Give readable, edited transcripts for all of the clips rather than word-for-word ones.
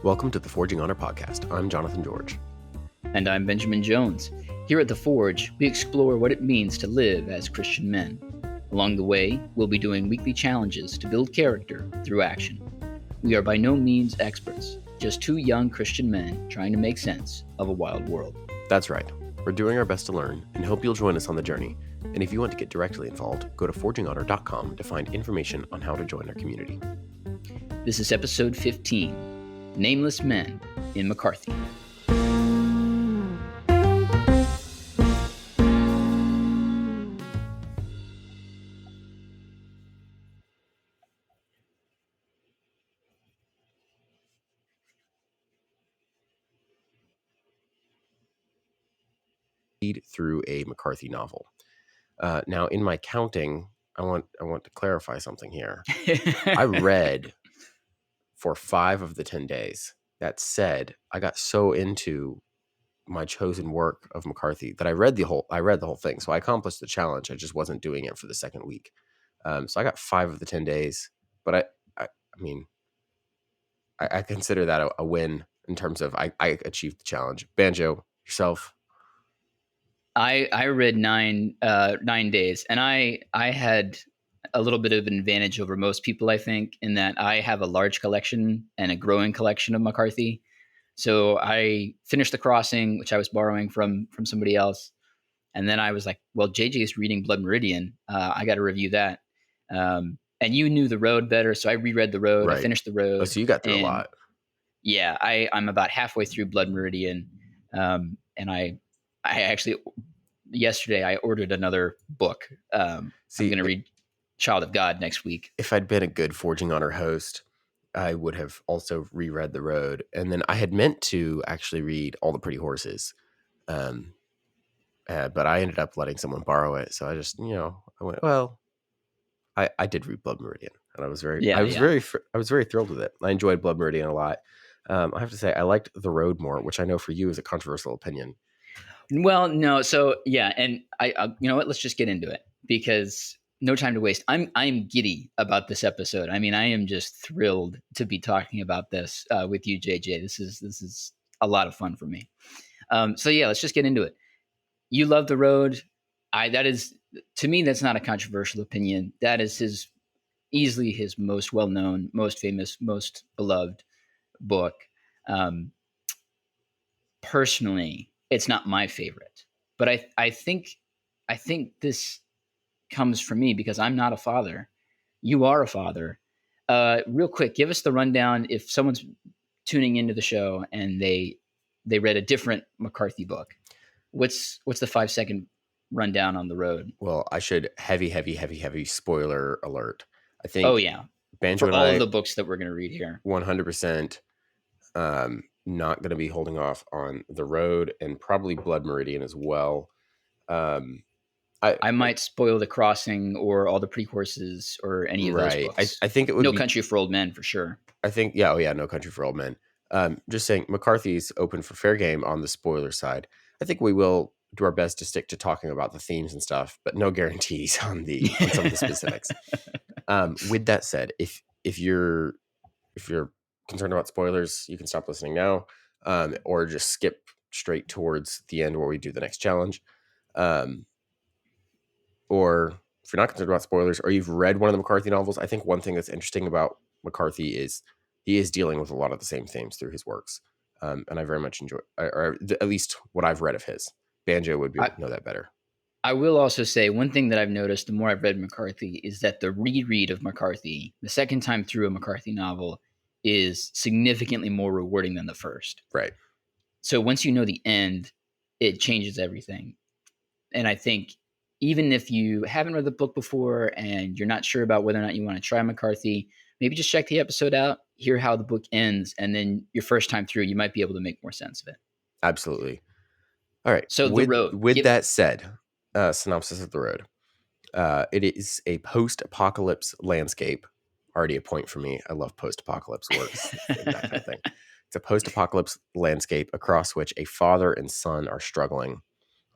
Welcome to the Forging Honor podcast. I'm Jonathan George. And I'm Benjamin Jones. Here at The Forge, we explore what it means to live as Christian men. Along the way, we'll be doing weekly challenges to build character through action. We are by no means experts, just two young Christian men trying to make sense of a wild world. That's right. We're doing our best to learn and hope you'll join us on the journey. And if you want to get directly involved, go to forginghonor.com to find information on how to join our community. This is episode 15, Nameless Men in McCarthy. Read through a McCarthy novel. Now, in my counting, I want to clarify something here. I read for 5 of the 10 days. That said, I got so into my chosen work of McCarthy that I read the whole thing. So I accomplished the challenge. I just wasn't doing it for the second week. So I got 5 of the 10 days, but I consider that a win in terms of I achieved the challenge. Banjo, yourself? I read 9 days, and I had a little bit of an advantage over most people, I think, in that I have a large collection and a growing collection of McCarthy. So I finished The Crossing, which I was borrowing from somebody else, and then I was like, well, JJ is reading Blood Meridian. I got to review that. And you knew The Road better, so I reread The Road. Right. I finished The Road. Oh, so you got through a lot. Yeah, I'm about halfway through Blood Meridian, and I actually yesterday I ordered another book. I'm going to read Child of God next week. If I'd been a good Forging Honor host, I would have also reread The Road, and then I had meant to actually read All the Pretty Horses, but I ended up letting someone borrow it. So I just, I went, well, I did read Blood Meridian, and I was very thrilled with it. I enjoyed Blood Meridian a lot. I have to say, I liked The Road more, which I know for you is a controversial opinion. Well, no. So yeah. And I you know what, let's just get into it because no time to waste. I'm giddy about this episode. I mean, I am just thrilled to be talking about this with you, JJ. This is a lot of fun for me. So yeah, let's just get into it. You love The Road. That is, to me, that's not a controversial opinion. That is easily his most well-known, most famous, most beloved book. Personally, it's not my favorite, but I think this comes from me because I'm not a father. You are a father. Real quick, give us the rundown if someone's tuning into the show and they read a different McCarthy book. What's the 5-second rundown on The Road? Well, I should heavy spoiler alert. I think. Oh yeah, Banjo for all of the books that we're going to read here, 100%. Not going to be holding off on The Road and probably Blood Meridian as well. I might spoil The Crossing or All the Pre-Courses or any of those books. I think it would No Country for Old Men for sure. I think, No Country for Old Men. Just saying, McCarthy's open for fair game on the spoiler side. I think we will do our best to stick to talking about the themes and stuff, but no guarantees on some of the specifics. With that said, if you're concerned about spoilers, you can stop listening now, or just skip straight towards the end where we do the next challenge. Or if you're not concerned about spoilers, or you've read one of the McCarthy novels, I think one thing that's interesting about McCarthy is he is dealing with a lot of the same themes through his works. And I very much enjoy, or at least what I've read of his. Banjo would know that better. I will also say one thing that I've noticed the more I've read McCarthy is that the reread of McCarthy, the second time through a McCarthy novel, is significantly more rewarding than the first. Right. So once you know the end, it changes everything. And I think even if you haven't read the book before and you're not sure about whether or not you want to try McCarthy, maybe just check the episode out, hear how the book ends, and then your first time through, you might be able to make more sense of it. Absolutely. All right. So The Road. With that said, synopsis of The Road. It is a post-apocalypse landscape. Already a point for me. I love post-apocalypse works and that kind of thing. It's a post-apocalypse landscape across which a father and son are struggling.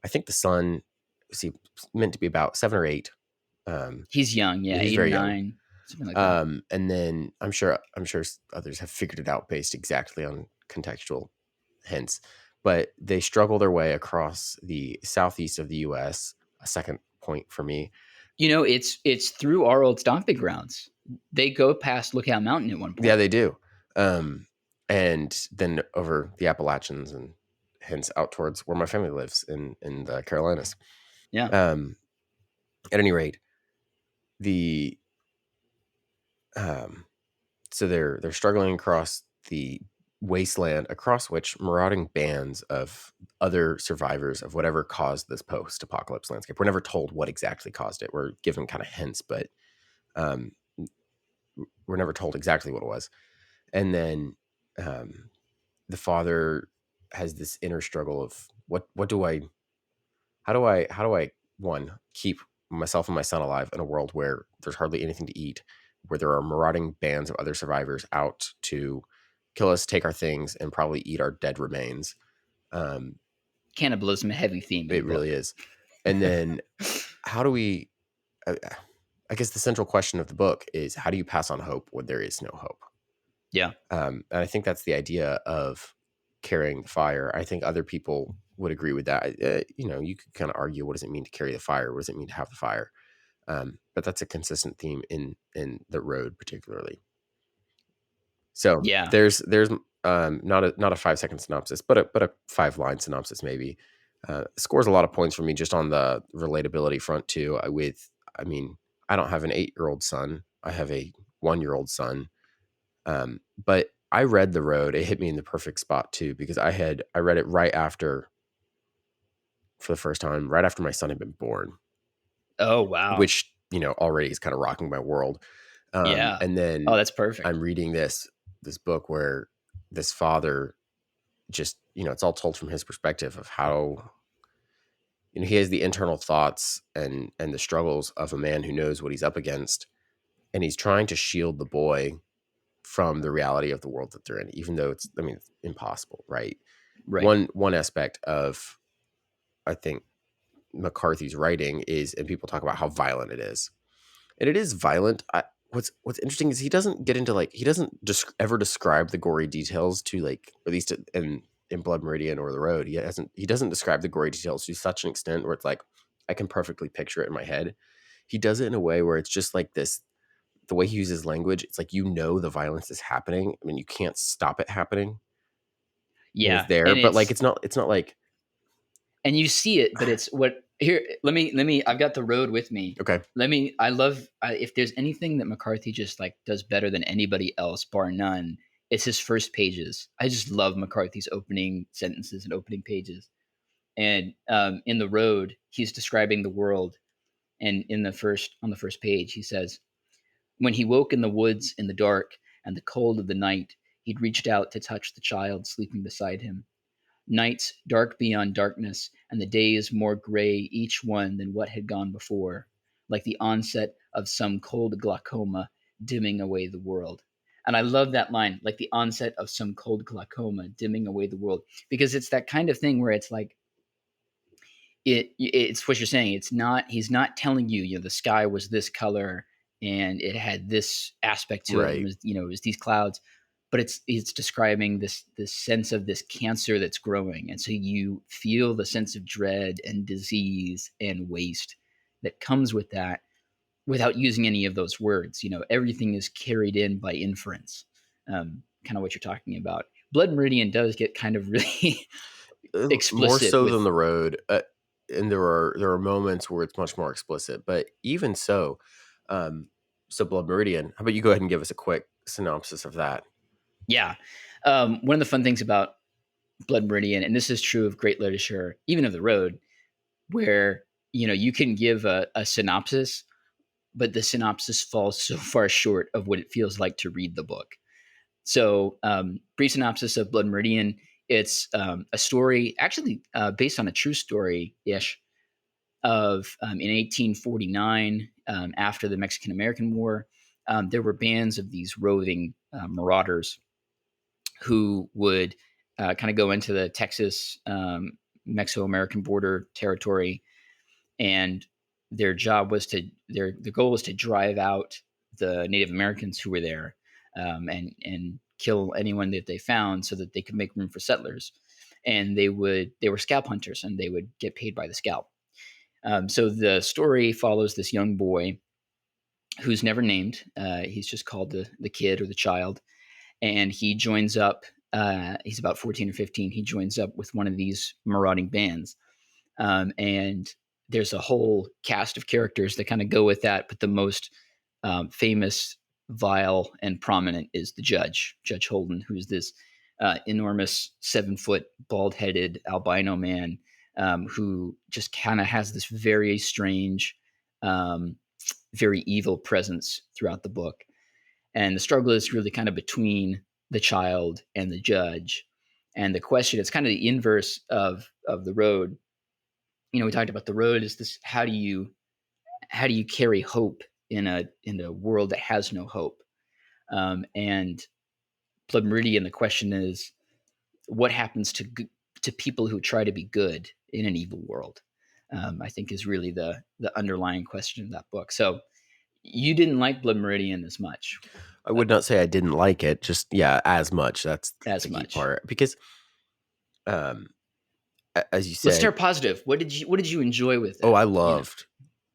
I think the son is meant to be about 7 or 8. He's young, yeah, he's 8 very or young. 9. something like that. And then I'm sure others have figured it out based exactly on contextual hints, but they struggle their way across the southeast of the U.S. A second point for me. It's through our old stomping grounds. They go past Lookout Mountain at one Yeah, point. they do. Um, and then over the Appalachians and hence out towards where my family lives in the Carolinas. Yeah. Um, at any rate, the um, so they're struggling across the wasteland across which marauding bands of other survivors of whatever caused this post-apocalypse landscape. We're never told what exactly caused it. We're given kind of hints, but um, we're never told exactly what it was. And then um, the father has this inner struggle of what do I how do I one keep myself and my son alive in a world where there's hardly anything to eat, where there are marauding bands of other survivors out to kill us, take our things, and probably eat our dead remains. Um, Cannibalism, a heavy theme in the it really book. is. And then how do we? I, I guess the central question of the book is how do you pass on hope when there is no hope? Yeah. And I think that's the idea of carrying the fire. I think other people would agree with that. You could kind of argue, what does it mean to carry the fire? What does it mean to have the fire? But that's a consistent theme in the road, particularly. So Yeah. there's not a 5 second synopsis, but a 5 line synopsis maybe. Scores a lot of points for me just on the relatability front too. I mean, I don't have an 8-year-old son. I have a 1-year-old son. But I read The Road. It hit me in the perfect spot too, because I read it right after, for the first time, right after my son had been born, Oh, wow. which, already is kind of rocking my world. Yeah. And Oh, then that's perfect. I'm reading this book where this father just, it's all told from his perspective of how, he has the internal thoughts and the struggles of a man who knows what he's up against, and he's trying to shield the boy from the reality of the world that they're in, even though it's impossible, right? Right. One aspect of, I think, McCarthy's writing is, and people talk about how violent it is, and it is violent. What's interesting is he doesn't get into, like, he doesn't just ever describe the gory details to, like, at least in Blood Meridian or The Road. He doesn't describe the gory details to such an extent where it's like I can perfectly picture it in my head. He does it in a way where it's just like this. The way he uses language, it's like, the violence is happening. I mean, you can't stop it happening, and it's Yeah. there, And but like it's not like you see it, but it's what here. Let me. I've got The Road with me. okay, I love, if there's anything that McCarthy just like does better than anybody else, bar none, it's his first pages. I just love McCarthy's opening sentences and opening pages. And in The Road, he's describing the world, and on the first page, he says, when he woke in the woods in the dark and the cold of the night, he'd reached out to touch the child sleeping beside him. Nights dark beyond darkness, and the days more gray each one than what had gone before, like the onset of some cold glaucoma dimming away the world. And I love that line, like the onset of some cold glaucoma dimming away the world, because it's that kind of thing where it's like, it's what you're saying. It's not, he's not telling you, the sky was this color and it had this aspect to it, and it right, was, it was these clouds, but it's describing this sense of this cancer that's growing, and so you feel the sense of dread and disease and waste that comes with that without using any of those words. Everything is carried in by inference. Kind of what you're talking about. Blood Meridian does get kind of really more explicit so than with. The Road, and there are moments where it's much more explicit, but even so, um, so Blood Meridian. How about you go ahead and give us a quick synopsis of that? Yeah. One of the fun things about Blood Meridian, and this is true of great literature, even of The Road, where you can give a synopsis, but the synopsis falls so far short of what it feels like to read the book. So, brief synopsis of Blood Meridian. It's a story, actually based on a true story ish, of in 1849, after the Mexican American War. There were bands of these roving marauders who would kind of go into the Texas Mexico-American border territory, and their job was to the goal was to drive out the Native Americans who were there, and kill anyone that they found so that they could make room for settlers. And they were scalp hunters, and they would get paid by the scalp. So the story follows this young boy who's never named. He's just called the kid or the child, and he joins up. He's about 14 or 15. He joins up with one of these marauding bands, and there's a whole cast of characters that kind of go with that. But the most famous, vile, and prominent is the judge, Judge Holden, who's this enormous 7-foot, bald-headed albino man who just kind of has this very strange, very evil presence throughout the book. And the struggle is really kind of between the child and the judge. And the question, it's kind of the inverse of the road. We talked about the road is this: how do you carry hope in a world that has no hope? And Blood Meridian, the question is, what happens to people who try to be good in an evil world? I think is really the underlying question of that book. So you didn't like Blood Meridian as much. I would not say I didn't like it, just as much. That's As the key much. part, because as you said, Let's start positive. What did you enjoy with it? I loved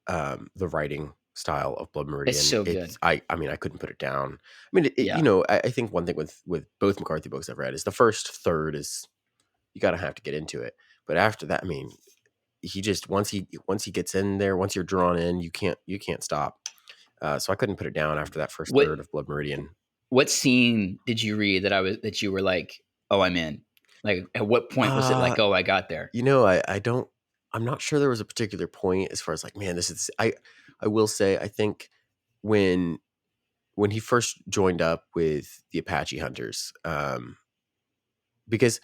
the writing style of Blood Meridian. It's so good. I mean, I couldn't put it down. I mean, I think one thing with both McCarthy books I've read is the first third is you gotta have to get into it, but after that, I mean, he just once he gets in there, once you're drawn in, you can't stop. So I couldn't put it down after that first third of Blood Meridian. What scene did you read that you were like, oh, I'm in? Like, at what point was it like, oh, I got there? I'm not sure there was a particular point as far as like, man, this is, I will say, I think when he first joined up with the Apache hunters, because,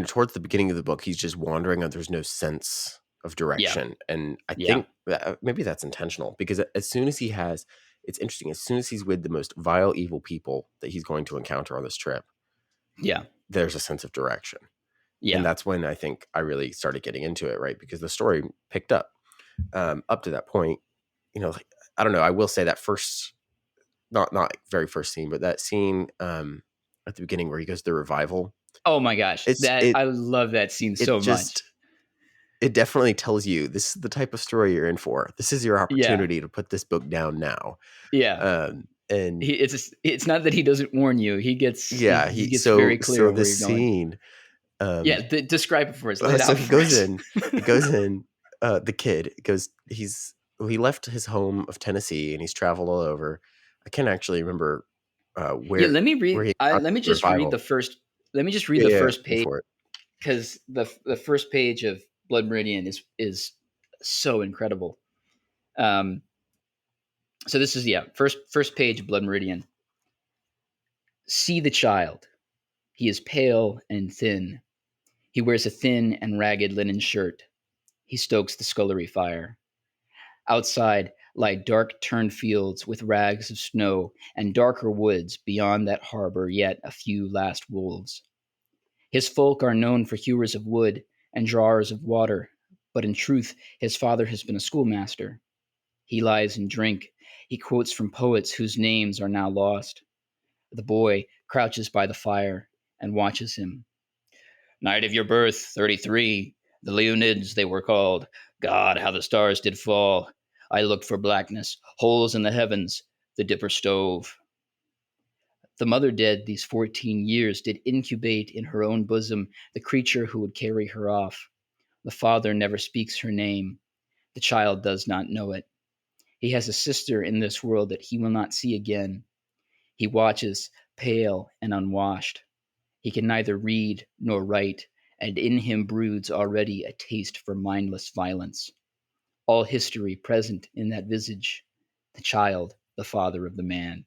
towards the beginning of the book, he's just wandering and there's no sense of direction. Yeah. And I think that maybe that's intentional, because as soon as it's interesting, as soon as he's with the most vile, evil people that he's going to encounter on this trip, there's a sense of direction. And that's when I think I really started getting into it, right? Because the story picked up to that point. Like, I don't know. I will say that first, not very first scene, but that scene at the beginning where he goes to the revival. Oh my gosh, I love that scene so much. It definitely tells you this is the type of story you're in for. This is your opportunity to put this book down now. Yeah. And it's not that he doesn't warn you. He gets he gets very clear. So this scene. Describe it for us. So he goes in. The kid goes. He left his home of Tennessee and he's traveled all over. I can't actually remember where. Yeah, let me read. Let me just read the first. Let me just read the first page, because the first page of Blood Meridian is so incredible. So this is first page of Blood Meridian. See the child. He is pale and thin. He wears a thin and ragged linen shirt. He stokes the scullery fire. Outside lie dark turned fields with rags of snow, and darker woods beyond that harbor yet a few last wolves. His folk are known for hewers of wood and drawers of water, but in truth his father has been a schoolmaster. He lies in drink. He quotes from poets whose names are now lost. The boy crouches by the fire and watches him. Night of your birth, 33, the Leonids they were called. God, how the stars did fall. I looked for blackness, holes in the heavens, the dipper stove. The mother dead these 14 years did incubate in her own bosom the creature who would carry her off. The father never speaks her name. The child does not know it. He has a sister in this world that he will not see again. He watches, pale and unwashed. He can neither read nor write, and in him broods already a taste for mindless violence. All history present in that visage, the child, the father of the man.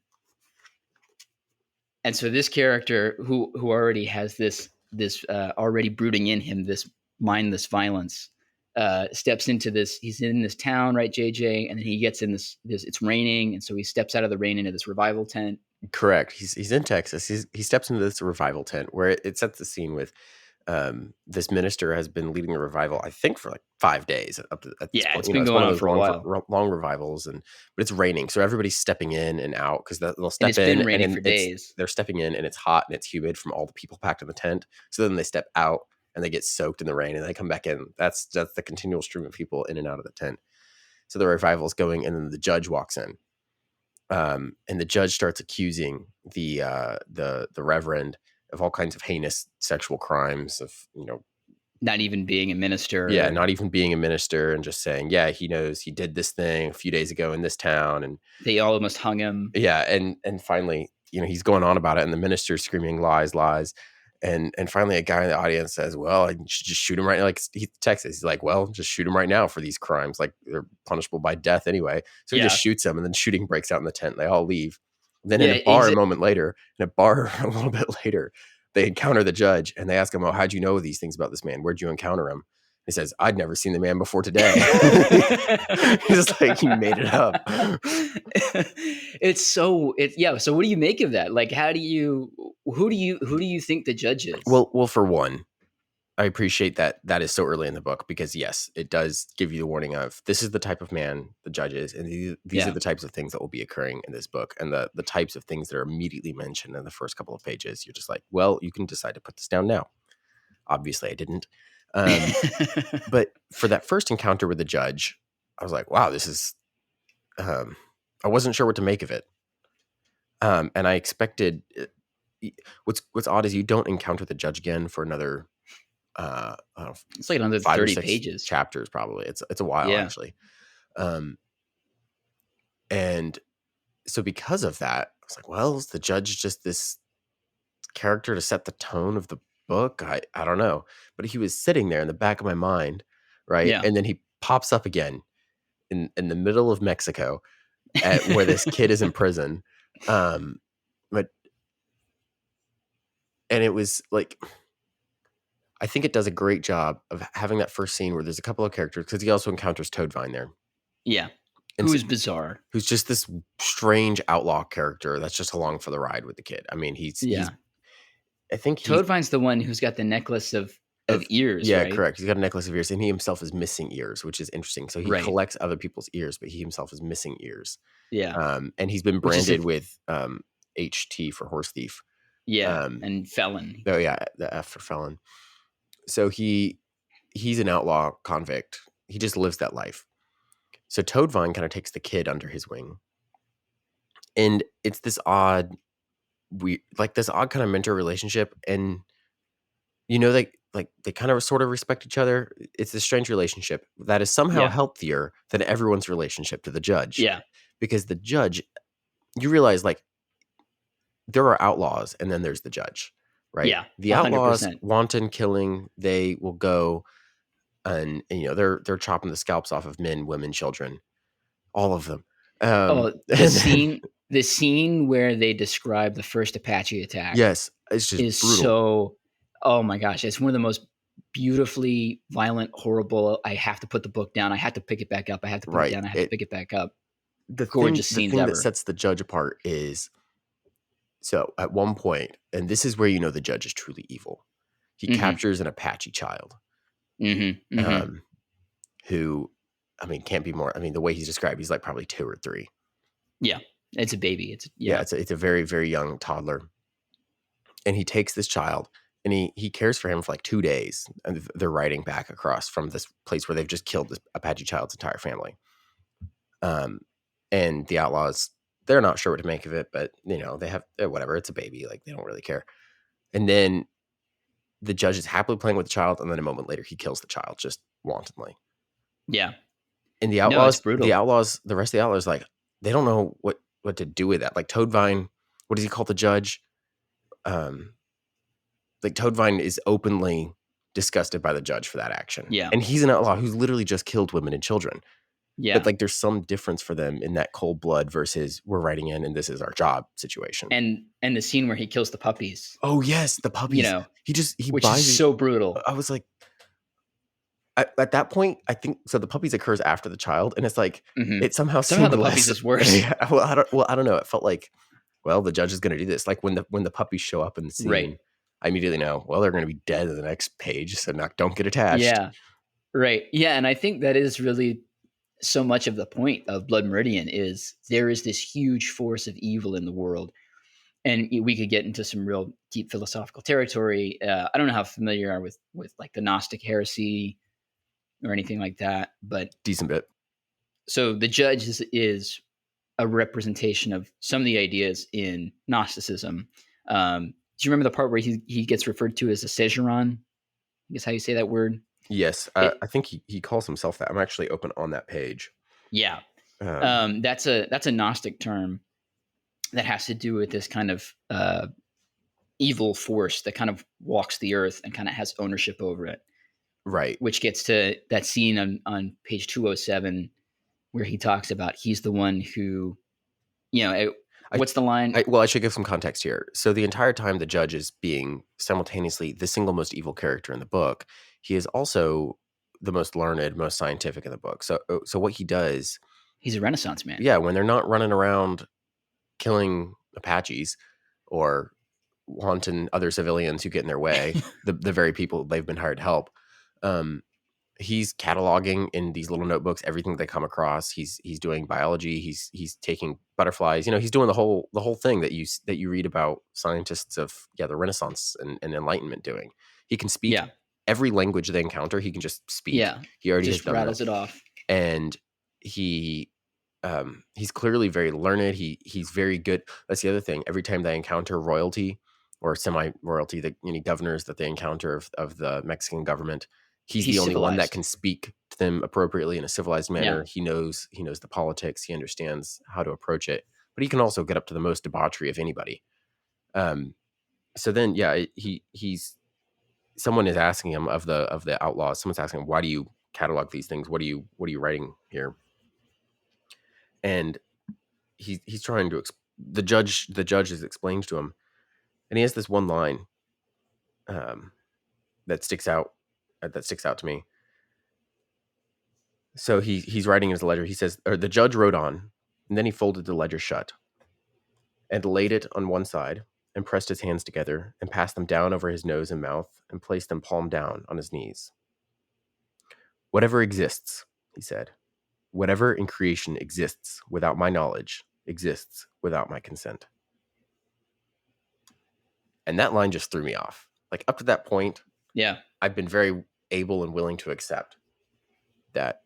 And so this character who already has this already brooding in him, this mindless violence, steps into this. He's in this town, right, JJ? And then he gets in this. It's raining, and so he steps out of the rain into this revival tent. Correct. He's in Texas. He steps into this revival tent where it sets the scene with This minister has been leading the revival, I think, for like 5 days up to at this Yeah, point. it's You know, been it's going one of on those for a while. long revivals, but it's raining, so everybody's stepping in and out because they'll And step it's been in and raining then for days. they're stepping in and it's hot and it's humid from all the people packed in the tent. So then they step out and they get soaked in the rain and they come back in. That's the continual stream of people in and out of the tent. So the revival is going, and then the judge walks in, and the judge starts accusing the reverend of all kinds of heinous sexual crimes, of Not even being a yeah, minister. not even being a minister, and just saying, yeah, he knows he did this thing a few days ago in this town, and They almost hung him. yeah, and finally, he's going on about it, and the minister's screaming lies, lies, and finally, a guy in the audience says, "Well, I should just shoot him right now." Like he texts, he's like, "Well, just shoot him right now for these crimes. Like they're punishable by death anyway." So he just Yeah. shoots him, and then shooting breaks out in the tent. They all leave. Then in Yeah, a bar, a moment later, a little bit later, they encounter the judge, and they ask him, "Oh, how'd you know these things about this man? Where'd you encounter him?" He says, "I'd never seen the man before today." He's like, he made it up. Yeah, so what do you make of that? Like, who do you think the judge is? Well, for one, I appreciate that is so early in the book, because yes, it does give you the warning of, this is the type of man the judge is, and these are Yeah. the types of things that will be occurring in this book, and the types of things that are immediately mentioned in the first couple of pages. You're just like, well, you can decide to put this down now. Obviously, I didn't. But for that first encounter with the judge, I was like, wow, this is. I wasn't sure what to make of it, and I expected. What's odd is you don't encounter the judge again for another I don't know, It's like another 5 or 30 6 pages. chapters probably. It's a while, Yeah. actually. Um, and so because of that, I was like, well, is the judge just this character to set the tone of the book? I don't know. But he was sitting there in the back of my mind, right? Yeah. And then he pops up again in the middle of Mexico, at where this kid is in prison. Um, but and it was like, I think it does a great job of having that first scene where there's a couple of characters, because he also encounters Toadvine there. Yeah. And Who so, is bizarre. who's just this strange outlaw character that's just along for the ride with the kid. I mean, Yeah. I think he Toadvine's the one who's got the necklace of of ears, yeah, right? correct. He's got a necklace of ears, and he himself is missing ears, which is interesting. So he Right. collects other people's ears, but he himself is missing ears. Yeah. And he's been Which is branded with HT for horse thief. yeah, Um, and felon. oh yeah, the F for felon. So he's an outlaw convict. He just lives that life. So Toadvine kind of takes the kid under his wing, and it's this odd, this odd kind of mentor relationship, and they kind of sort of respect each other. It's this strange relationship that is somehow Yeah. healthier than everyone's relationship to the judge, Yeah. because the judge, you realize, like, there are outlaws and then there's the judge, right? Yeah. The outlaws, 100%. wanton killing, they will go and they're chopping the scalps off of men, women, children, all of them. Oh, the And then, scene where they describe the first Apache attack yes, it's just is brutal. so, oh my gosh, it's one of the most beautifully violent, horrible. I have to put the book down. I have to pick it back up. I have to put it Right. down. I have to pick it back up. The Gorgeous scenes thing that ever. sets the judge apart is, so at one point, and this is where you know the judge is truly evil, he Mm-hmm. captures an Apache child, Mm-hmm. Mm-hmm. who, I mean, can't be more. I mean, the way he's described, he's like probably 2 or 3. Yeah. It's a baby. Yeah, it's a very, very young toddler, and he takes this child and he cares for him for like 2 days, and they're riding back across from this place where they've just killed this Apache child's entire family. And the outlaws, they're not sure what to make of it, but they have whatever. It's a baby, like they don't really care. And then the judge is happily playing with the child, and then a moment later, he kills the child just wantonly. Yeah. And No, it's brutal. the rest of the outlaws, like, they don't know what to do with that. Like Toadvine, what does he call the judge? Like Toadvine is openly disgusted by the judge for that action. Yeah. And he's an outlaw who's literally just killed women and children. Yeah. But like, there's some difference for them in that cold blood versus we're writing in and this is our job situation. And the scene where he kills the puppies. Oh yes, the puppies. He which buys is so brutal. I was like, at that point, I think so. The puppies occurs after the child, and it's like it somehow Somehow seemed the less. puppies is worse. Yeah, I don't know. It felt like, well, the judge is going to do this. Like when the puppies show up in the scene, Right. I immediately know, well, they're going to be dead in the next page, so don't get attached. Yeah. Right. Yeah. And I think that is really so much of the point of Blood Meridian is there is this huge force of evil in the world. And we could get into some real deep philosophical territory. I don't know how familiar you are with like the Gnostic heresy or anything like that, but Decent bit. so the judge is a representation of some of the ideas in Gnosticism. Do you remember the part where he gets referred to as a Sejuron? I guess how you say that word. Yes, It, I think he calls himself that. I'm actually open on that page. yeah, Um, that's a Gnostic term that has to do with this kind of evil force that kind of walks the earth and kind of has ownership over it. right. Which gets to that scene on page 207 where he talks about he's the one who, I, what's the line? I should give some context here. So the entire time the judge is being simultaneously the single most evil character in the book, he is also the most learned, most scientific in the book. So what he does, He's a Renaissance man. yeah, when they're not running around killing Apaches or wanton other civilians who get in their way, the very people they've been hired to help, um, he's cataloging in these little notebooks everything they come across. He's doing biology. He's taking butterflies. He's doing the whole thing that you read about scientists of the Renaissance and Enlightenment doing. He can speak Yeah. every language they encounter. He can just speak. Yeah. He already has Just done that, rattles it off. and he's clearly very learned. He's very good. That's the other thing. Every time they encounter royalty or semi-royalty, the governors that they encounter of the Mexican government, he's the He's only one that can civilized. speak to them appropriately in a civilized Yeah. manner. He knows the politics. He understands how to approach it, but he can also get up to the most debauchery of anybody. So then, yeah, he's someone is asking him of the outlaws. Someone's asking him, why do you catalog these things? What are you writing here? And he's trying to the judge has explained to him, and he has this one line that sticks out to me. So he's writing his ledger. He says, or the judge wrote on, and then he folded the ledger shut and laid it on one side and pressed his hands together and passed them down over his nose and mouth and placed them palm down on his knees. Whatever exists, he said, whatever in creation exists without my knowledge exists without my consent. And that line just threw me off. Like, up to that point, Yeah. I've been very able and willing to accept that,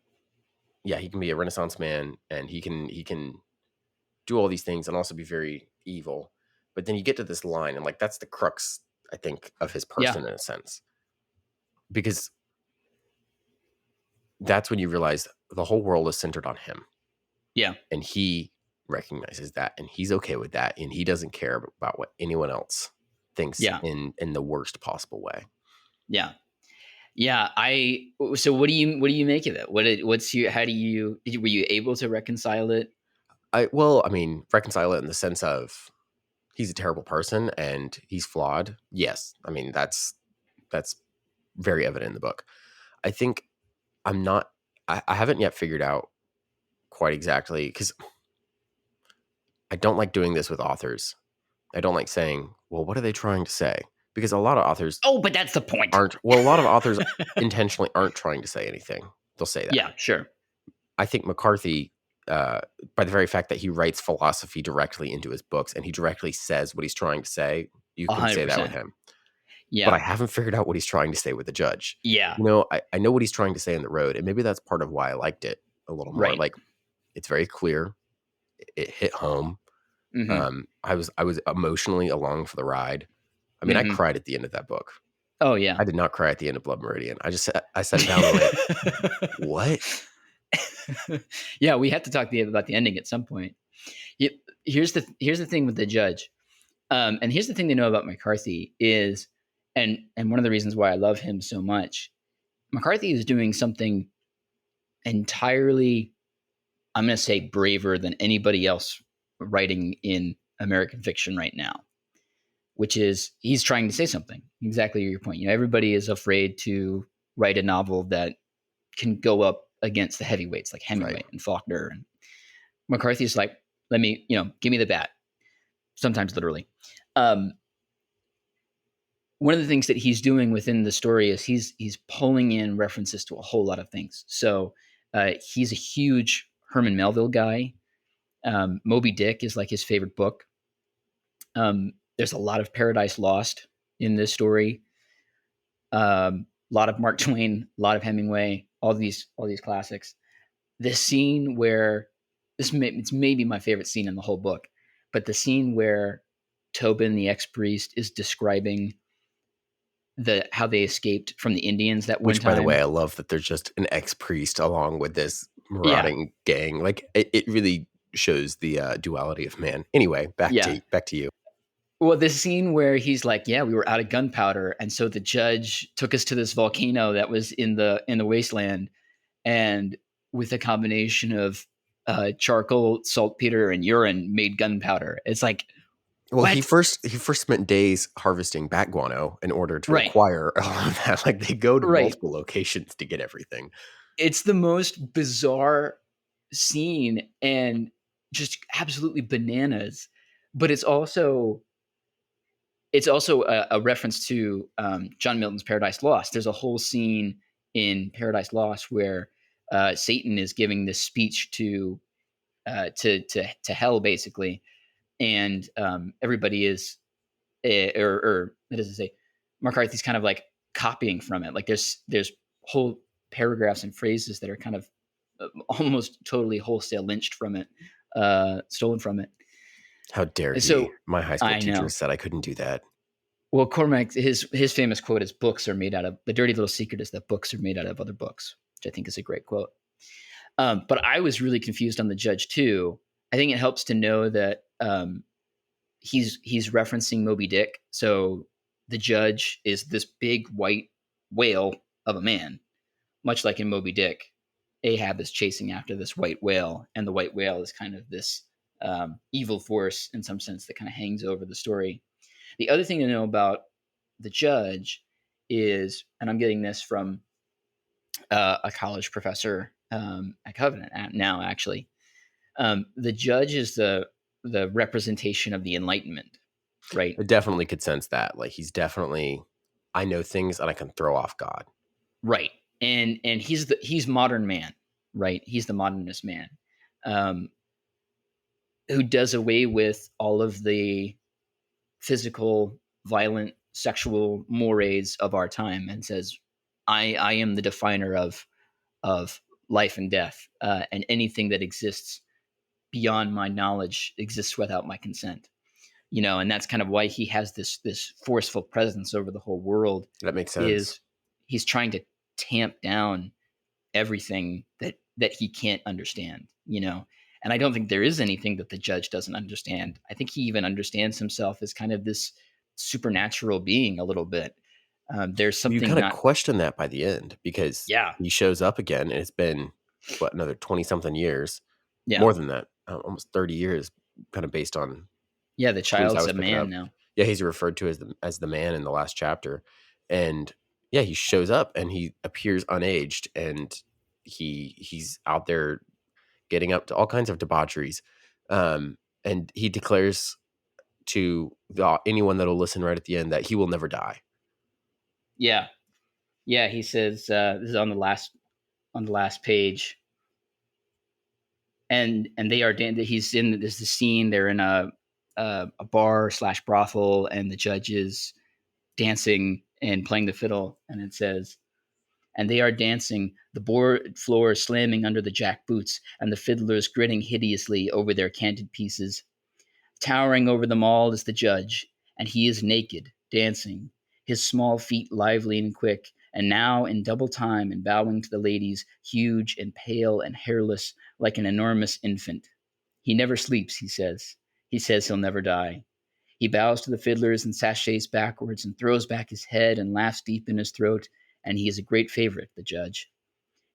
yeah, he can be a Renaissance man and he can do all these things and also be very evil. But then you get to this line, and like, that's the crux, I think, of his person in a sense, because that's when you realize the whole world is centered on him. Yeah. And he recognizes that, and he's okay with that, and he doesn't care about what anyone else thinks Yeah. in the worst possible way. Yeah. Yeah. So what do you make of it? Were you able to reconcile it? I mean, reconcile it in the sense of he's a terrible person and he's flawed. Yes. I mean, that's very evident in the book. I think I haven't yet figured out quite exactly, because I don't like doing this with authors. I don't like saying, well, what are they trying to say? Because a lot of authors Oh, but that's the point. a lot of authors intentionally aren't trying to say anything. They'll say that. Yeah, sure. I think McCarthy, by the very fact that he writes philosophy directly into his books and he directly says what he's trying to say, you can say that with 100%. him. Yeah. But I haven't figured out what he's trying to say with the judge. Yeah. I know what he's trying to say in the road, and maybe that's part of why I liked it a little more. Right. Like, it's very clear. It hit home. Mm-hmm. I was emotionally along for the ride. I mean, I Mm-hmm. cried at the end of that book. Oh, yeah. I did not cry at the end of Blood Meridian. I sat down and went, what? Yeah, we have to talk about the ending at some point. Here's the thing with the judge, and here's the thing they know about McCarthy is, and one of the reasons why I love him so much, McCarthy is doing something entirely, I'm going to say, braver than anybody else writing in American fiction right now, which is he's trying to say something. Exactly your point. Everybody is afraid to write a novel that can go up against the heavyweights like Hemingway Right. and Faulkner. And McCarthy's like, let me, give me the bat. Sometimes literally. one of the things that he's doing within the story is he's pulling in references to a whole lot of things. So he's a huge Herman Melville guy. Moby Dick is like his favorite book. There's a lot of Paradise Lost in this story. A lot of Mark Twain, a lot of Hemingway, all these classics. This scene where it's maybe my favorite scene in the whole book, but the scene where Tobin, the ex-priest, is describing how they escaped from the Indians that one Which, by the time. way, I love that there's just an ex-priest along with this Yeah, marauding gang. Like, it really shows the duality of man. Anyway, yeah. back to you. Well, this scene where he's like, "Yeah, we were out of gunpowder, and so the judge took us to this volcano that was in the wasteland, and with a combination of charcoal, saltpeter, and urine, made gunpowder." It's like, Well, what? he first spent days harvesting bat guano in order to Right, acquire all of that. Like, they go to right. multiple locations to get everything. It's the most bizarre scene and just absolutely bananas. But it's also a reference to John Milton's Paradise Lost. There's a whole scene in Paradise Lost where Satan is giving this speech to hell, basically, and everybody is, or what does it say? McCarthy's kind of like copying from it. Like there's whole paragraphs and phrases that are kind of almost totally wholesale lynched from it, stolen from it. How dare And he? so My high school I teacher know. said I couldn't do that. Well, Cormac, his famous quote is, "Books are made out of the dirty little secret is that books are made out of other books," which I think is a great quote. But I was really confused on the judge too. I think it helps to know that he's referencing Moby Dick. So the judge is this big white whale of a man, much like in Moby Dick. Ahab is chasing after this white whale, and the white whale is kind of this evil force in some sense that kind of hangs over the story. The other thing to know about the judge is, and I'm getting this from a college professor at Covenant now, actually, the judge is the representation of the Enlightenment, right? I definitely could sense that. Like, he's definitely, I know things and I can throw off God. Right. And he's modern man, right? He's the modernist man, um, who does away with all of the physical, violent, sexual mores of our time and says, I am the definer of life and death, and anything that exists beyond my knowledge exists without my consent. And that's kind of why he has this forceful presence over the whole world. That makes sense. Is he's trying to tamp down everything that he can't understand. And I don't think there is anything that the judge doesn't understand. I think he even understands himself as kind of this supernatural being a little bit. There's You something kind of not. question that by the end because Yeah, he shows up again and it's been, what, another 20 something years, yeah, more than that, almost 30 years, kind of based on yeah. The clues I child's was a picking man up. now. Yeah, he's referred to as the man in the last chapter. And yeah, he shows up and he appears unaged and he's out there getting up to all kinds of debaucheries. And he declares to anyone that'll listen right at the end that he will never die. Yeah, yeah. He says this is on the last page, and they are he's in there's the scene. They're in a bar slash brothel, and the judge is dancing and playing the fiddle, and it says, "And they are dancing, the board floor slamming under the jack boots, and the fiddlers grinning hideously over their canted pieces. Towering over them all is the judge, and he is naked, dancing, his small feet lively and quick, and now in double time and bowing to the ladies, huge and pale and hairless, like an enormous infant. He never sleeps, he says. He says he'll never die. He bows to the fiddlers and sachets backwards and throws back his head and laughs deep in his throat, and he is a great favorite, the judge.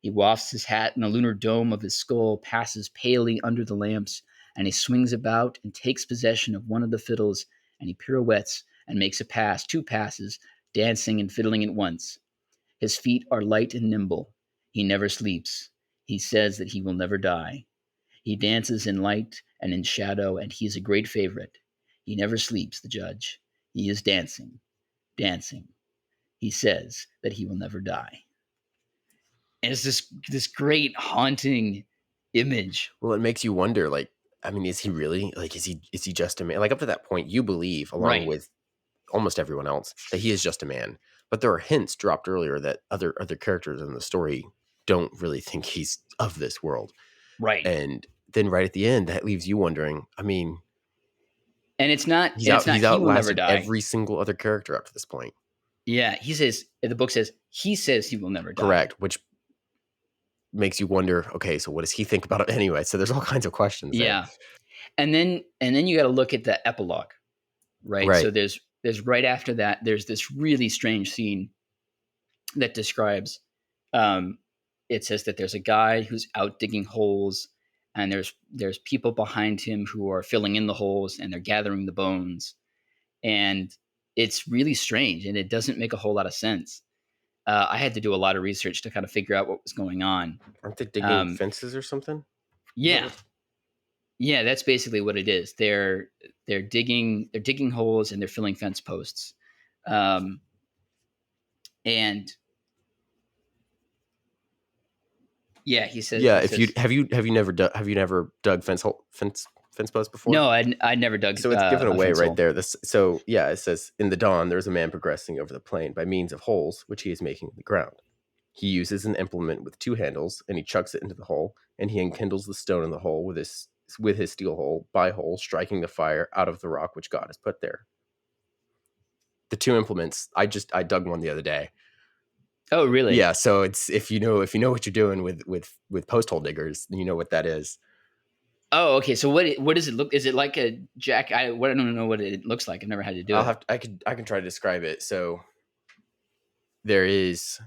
He wafts his hat, and the lunar dome of his skull passes palely under the lamps, and he swings about and takes possession of one of the fiddles, and he pirouettes and makes a pass, two passes, dancing and fiddling at once. His feet are light and nimble. He never sleeps. He says that he will never die. He dances in light and in shadow, and he is a great favorite. He never sleeps, the judge. He is dancing. dancing, he says that he will never die. And it's this great haunting image. Well, it makes you wonder, like, I mean, is he really like, is he just a man? Like up to that point, you believe, along Right. with almost everyone else, that he is just a man. But there are hints dropped earlier that other characters in the story don't really think he's of this world. Right. And then right at the end, that leaves you wondering. I mean, And it's not he's he will never outlasted die. every single other character up to this point. Yeah, he says the book says he says he will never die. Correct, which makes you wonder, okay, so what does he think about it anyway? So there's all kinds of questions there. Yeah. And then you got to look at the epilogue, right? So Right. there's right after that there's this really strange scene that describes um it says that there's a guy who's out digging holes, and there's people behind him who are filling in the holes, and they're gathering the bones, and it's really strange and it doesn't make a whole lot of sense. I had to do a lot of research to kind of figure out what was going on. Aren't they digging um fences or something? Is that yeah, what? yeah, that's basically what it is. They're digging holes and they're filling fence posts. Um and yeah, he says Yeah, he if you says have you never dug fence posts before? no, I never dug So it's given a away fence right hole. there. This so yeah, it says in the dawn there is a man progressing over the plain by means of holes which he is making in the ground. He uses an implement with two handles, and he chucks it into the hole, and he enkindles the stone in the hole with his steel hole, striking the fire out of the rock which God has put there. The two implements, I dug one the other day. Oh, really? Yeah, so it's if you know what you're doing with post hole diggers, then you know what that is. Oh, okay. So what does it look? Is it like a jack? I don't know what it looks like. I've never had to do it. I can try to describe it. So there is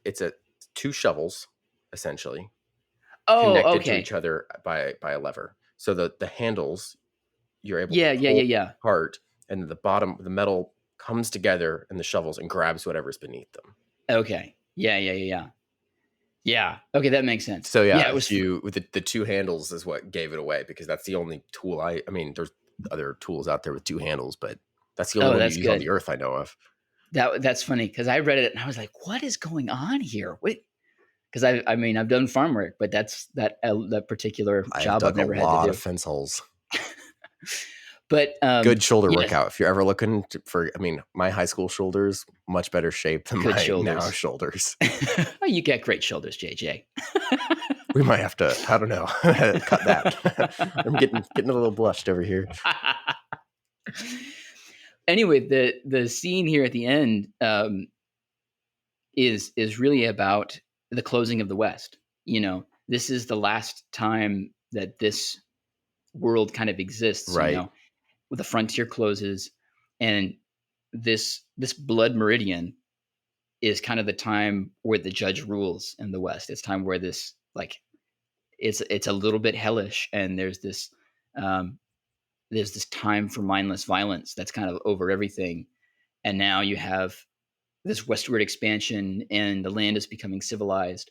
it's a two shovels essentially Oh, connected to okay. each other by a lever. So the handles you're able to Yeah, yeah, yeah, pull yeah. apart, and the bottom the metal comes together in the shovels and grabs whatever's beneath them. Okay. Yeah, yeah, yeah, yeah. Yeah. Okay, that makes sense. So Yeah, yeah, it was. if you with the two handles is what gave it away, because that's the only tool I mean there's other tools out there with two handles, but that's the only Oh, one you that's use on good. the earth I know of. That's funny because I read it and I was like, "What is going on here?" Wait, because I mean I've done farm work, but that particular I have job I've dug a never had to lot of do. fence holes. But Good shoulder yes, workout if you're ever looking for. I mean, my high school shoulders much better shape than good my now shoulders. shoulders. Oh, you got great shoulders, JJ. We might have to. I don't know. Cut that. I'm getting a little blushed over here. Anyway, the scene here at the end is really about the closing of the West. This is the last time that this world kind of exists. Right. Where the frontier closes, and this blood meridian is kind of the time where the judge rules in the West. It's time where this like it's a little bit hellish, and um, there's this time for mindless violence that's kind of over everything. And now you have this westward expansion, and the land is becoming civilized.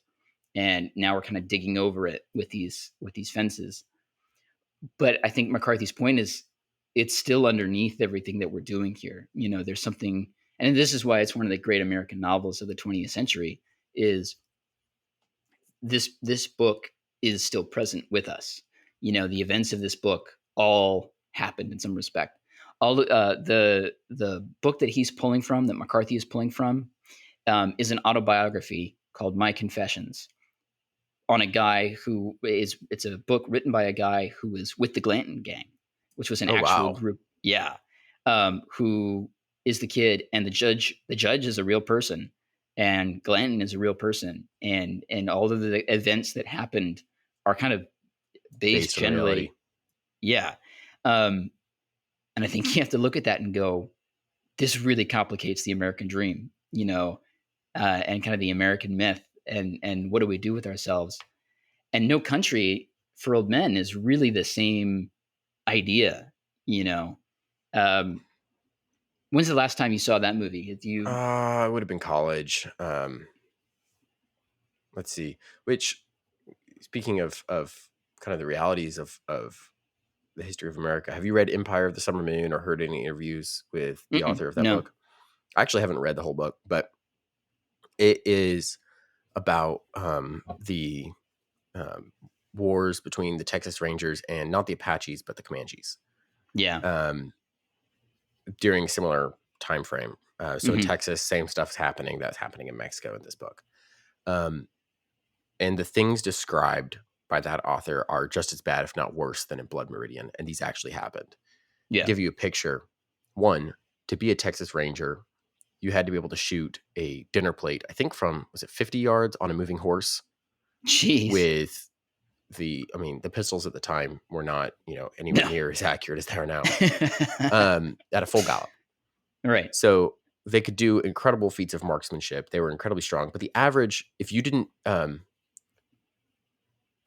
And now we're kind of digging over it with these fences. But I think McCarthy's point is it's still underneath everything that we're doing here. There's something, and this is why it's one of the great American novels of the 20th century. Is this book is still present with us. The events of this book all happened in some respect. All the book that he's pulling from, that McCarthy is pulling from, is an autobiography called My Confessions, on a guy who is. It's a book written by a guy who was with the Glanton Gang, which was an Oh actual wow. group. Yeah, who is the kid, and the judge. The judge is a real person, and Glanton is a real person, and all of the events that happened are kind of based Based on reality. generally. Yeah, um, and I think you have to look at that and go, this really complicates the American dream, and kind of the American myth, and what do we do with ourselves? And No Country for Old Men is really the same idea, you know. Um, when's the last time you saw that movie? Have you? It would have been college. Let's see. Which, speaking of kind of the realities of the history of America. Have you read Empire of the Summer Moon or heard any interviews with the Mm-mm, author of that no. book? I actually haven't read the whole book, but it is about the um, wars between the Texas Rangers and not the Apaches, but the Comanches Yeah. um, during a similar time frame. So in Hmm. Texas, same stuff's happening that's happening in Mexico in this book. Um, and the things described by that author are just as bad, if not worse, than in Blood Meridian. And these actually happened. To Yeah. give you a picture, one, to be a Texas Ranger, you had to be able to shoot a dinner plate, I think from, was it 50 yards on a moving horse Jeez. with the pistols at the time were not, anywhere No. near as accurate as they are now, at a full gallop. Right. So they could do incredible feats of marksmanship. They were incredibly strong, but the average, if you didn't, I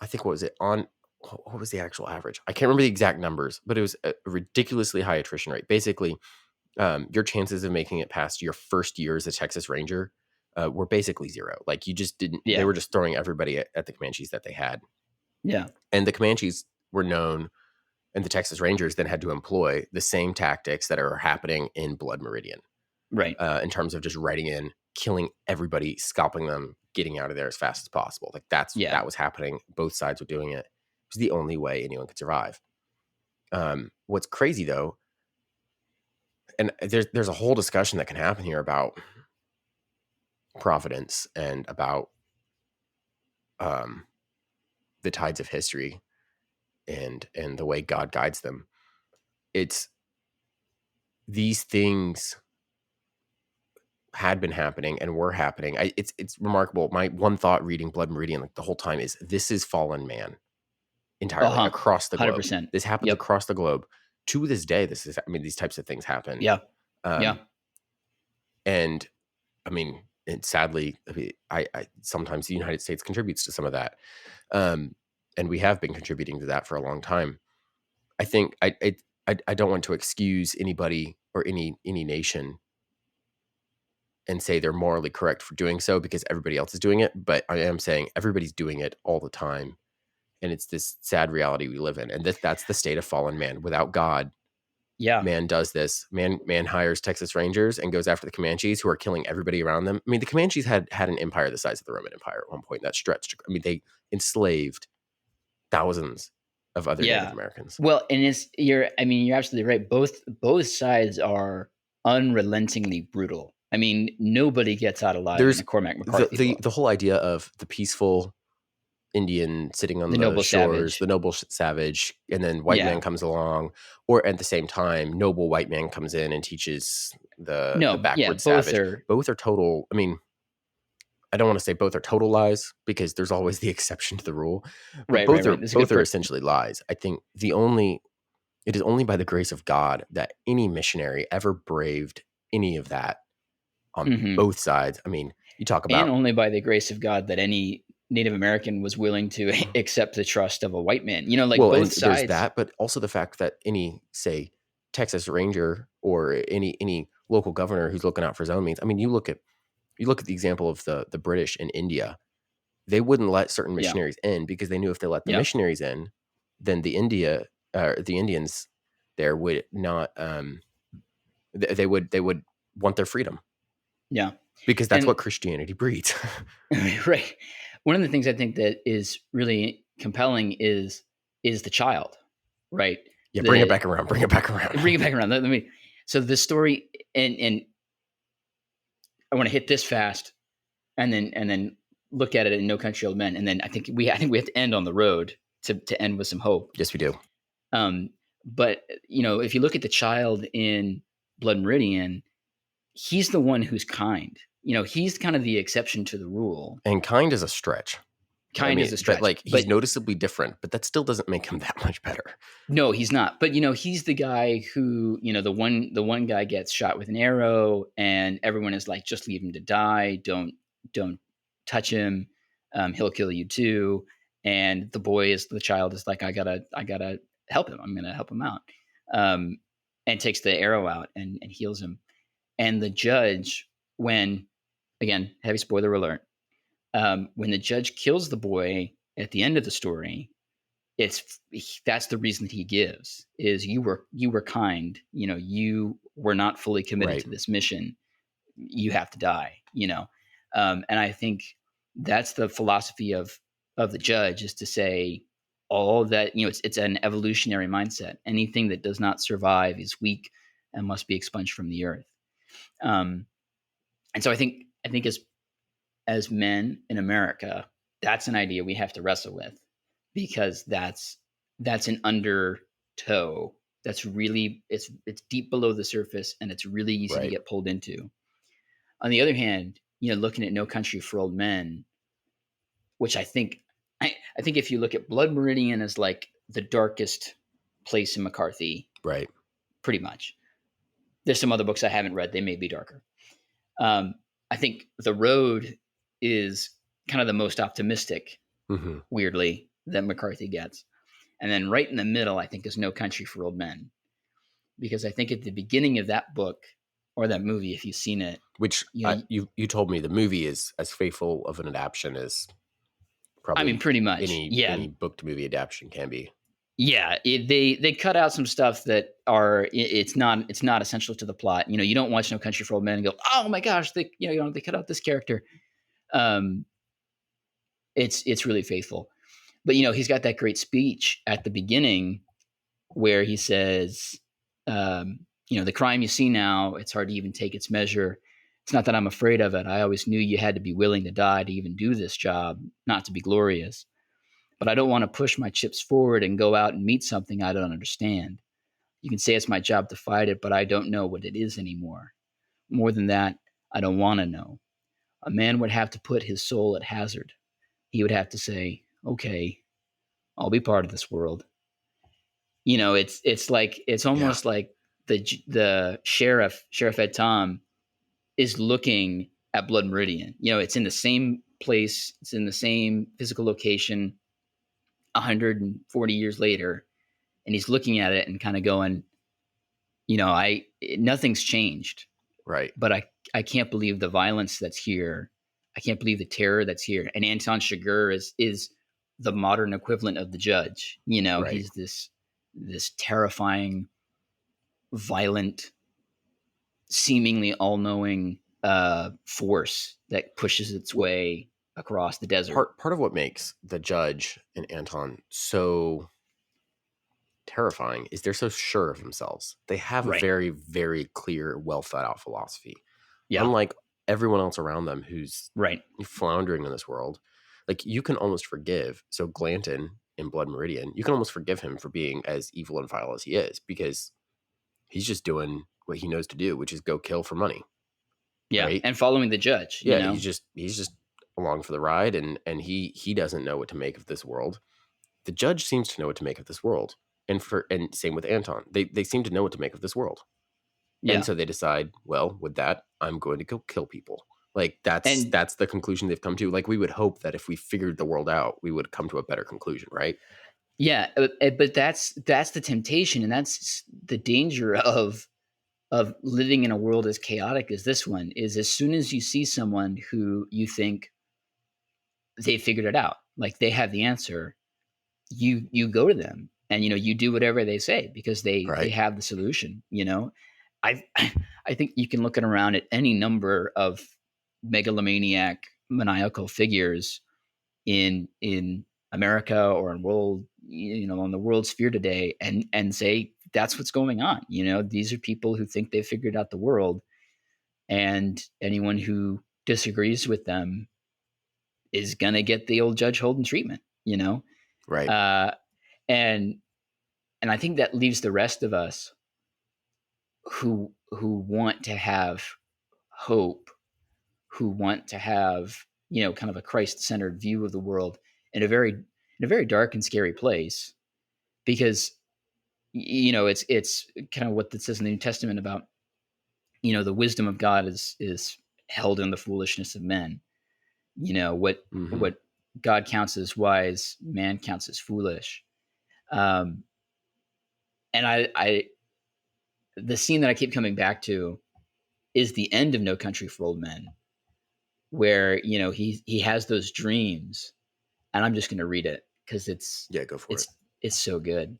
think, what was it on, what was the actual average? I can't remember the exact numbers, but it was a ridiculously high attrition rate. Basically, your chances of making it past your first year as a Texas Ranger were basically zero. Like you just didn't, they Yeah. were just throwing everybody at the Comanches that they had. Yeah. And the Comanches were known, and the Texas Rangers then had to employ the same tactics that are happening in Blood Meridian Right. in terms of just riding in, killing everybody, scalping them, getting out of there as fast as possible. Like Yeah. that was happening. Both sides were doing it. It was the only way anyone could survive. What's crazy though, and there's a whole discussion that can happen here about providence and about um, the tides of history and the way God guides them. It's these things had been happening and were happening. It's remarkable. My one thought reading Blood Meridian like the whole time is this is fallen man entirely Uh-huh. across the globe. 100%. This happens Yep. across the globe. To this day, these types of things happen. Yeah. Yeah. Um, and I mean, and sadly, I sometimes the United States contributes to some of that. And we have been contributing to that for a long time. I think I don't want to excuse anybody or any nation and say they're morally correct for doing so because everybody else is doing it. But I am saying everybody's doing it all the time. And it's this sad reality we live in. And that's the state of fallen man. Without God, Yeah. man does this. Man hires Texas Rangers and goes after the Comanches who are killing everybody around them. I mean, the Comanches had an empire the size of the Roman Empire at one point that stretched. I mean, they enslaved thousands of other Native Yeah. Americans. Well, and you're absolutely right. Both sides are unrelentingly brutal. I mean, nobody gets out alive in There's a Cormac McCarthy the book. whole idea of the peaceful Indian sitting on The the noble shores, savage. the noble savage, and then white man Yeah. comes along, or at the same time, noble white man comes in and teaches the No, yeah, backward both savage. are Both are total. I mean, I don't want to say both are total lies because there's always the exception to the rule, but right, right, right. That's a good both are point. essentially lies. I think it is only by the grace of God that any missionary ever braved any of that on Hmm. both sides. I mean, you talk And about only by the grace of God that any Native American was willing to accept the trust of a white man. Like well, both and there's sides. that, but also the fact that any, say, Texas Ranger or any local governor who's looking out for his own means. I mean, you look at the example of the British in India. They wouldn't let certain Yeah, missionaries in because they knew if they let the yeah, missionaries in, then the Indians there would not they would want their freedom yeah. because that's And what Christianity breeds. right. One of the things I think that is really compelling is the child, right? Yeah, bring it The back around. Bring it back around. bring it back around. Let me. So the story, and I want to hit this fast, and then look at it in No Country for Old Men, and then I think we have to end on the road to end with some hope. Yes, we do. Um, but if you look at the child in Blood Meridian, he's the one who's kind. He's kind of the exception to the rule. And kind is a stretch. I Kind is mean, a but stretch, like he's but noticeably different, but that still doesn't make him that much better. no, he's not. But he's the guy who, the one guy gets shot with an arrow, and everyone is like, just leave him to die. Don't touch him. He'll kill you too. And the child is like, I gotta help him. I'm gonna help him out. Um, and takes the arrow out and heals him. And the judge, when again, heavy spoiler alert, when the judge kills the boy at the end of the story, that's the reason that he gives is you were kind, you were not fully committed Right. to this mission. You have to die, and I think that's the philosophy of the judge, is to say all that, it's an evolutionary mindset. Anything that does not survive is weak and must be expunged from the earth. um, and so I think as men in America, that's an idea we have to wrestle with, because that's an undertow that's really, it's deep below the surface, and it's really easy to Right. get pulled into. On the other hand, looking at No Country for Old Men, which I think if you look at Blood Meridian as like the darkest place in McCarthy, Right. pretty much. There's some other books I haven't read; they may be darker. Um, I think The Road is kind of the most optimistic, Hmm. weirdly, that McCarthy gets. And then right in the middle, I think, is No Country for Old Men, because I think at the beginning of that book, or that movie, if you've seen it, Which you know, you told me the movie is as faithful of an adaptation as I mean, probably pretty much, any yeah, book to movie adaptation can be. yeah. They cut out some stuff that it's not essential to the plot. You don't watch No Country for Old Men and go, oh my gosh, they cut out this character. Um, it's really faithful, but he's got that great speech at the beginning where he says, the crime you see now, it's hard to even take its measure. It's not that I'm afraid of it. I always knew you had to be willing to die to even do this job, not to be glorious. But I don't want to push my chips forward and go out and meet something I don't understand. You can say it's my job to fight it, but I don't know what it is anymore. More than that, I don't want to know. A man would have to put his soul at hazard. He would have to say, okay, I'll be part of this world. It's Yeah. almost like the Sheriff Ed Tom is looking at Blood Meridian. It's in the same place, it's in the same physical location 140 years later, and he's looking at it and kind of going, I nothing's changed, Right. but I can't believe the violence that's here. I can't believe the terror that's here. And Anton Chigurh is the modern equivalent of the judge. Right. He's this terrifying, violent, seemingly all-knowing force that pushes its Well, way across the desert. part of what makes the judge and Anton so terrifying is they're so sure of themselves. They have a Right. very, very clear, well thought out philosophy. Yeah. Unlike everyone else around them who's Right. floundering in this world, like you can almost forgive. So Glanton in Blood Meridian, you can almost forgive him for being as evil and vile as he is, because he's just doing what he knows to do, which is go kill for money. Yeah. Right. And following the judge, Yeah. He's just along for the ride, and he doesn't know what to make of this world. The judge seems to know what to make of this world. And same with Anton. They seem to know what to make of this world. And Yeah. so they decide, well, with that, I'm going to go kill people. Like that's And that's the conclusion they've come to. Like we would hope that if we figured the world out, we would come to a better conclusion, right? yeah, but that's the temptation, and that's the danger of living in a world as chaotic as this one, is as soon as you see someone who you think they figured it out, like they have the answer, you go to them, and you do whatever they say because they Right. have the solution. I I think you can look around at any number of megalomaniac, maniacal figures in America or in world, on the world sphere today, and say that's what's going on. These are people who think they figured out the world, and anyone who disagrees with them is gonna get the old Judge Holden treatment. Right. Uh, and and I think that leaves the rest of us who want to have hope, who want to have kind of a Christ-centered view of the world, in a very dark and scary place, because it's kind of what it says in the New Testament about the wisdom of God is held in the foolishness of men. What Hmm. what God counts as wise, man counts as foolish. Um, and I the scene that I keep coming back to is the end of No Country for Old Men, where he has those dreams, and I'm just going to read it because it's Yeah, go for it's it. It's so good.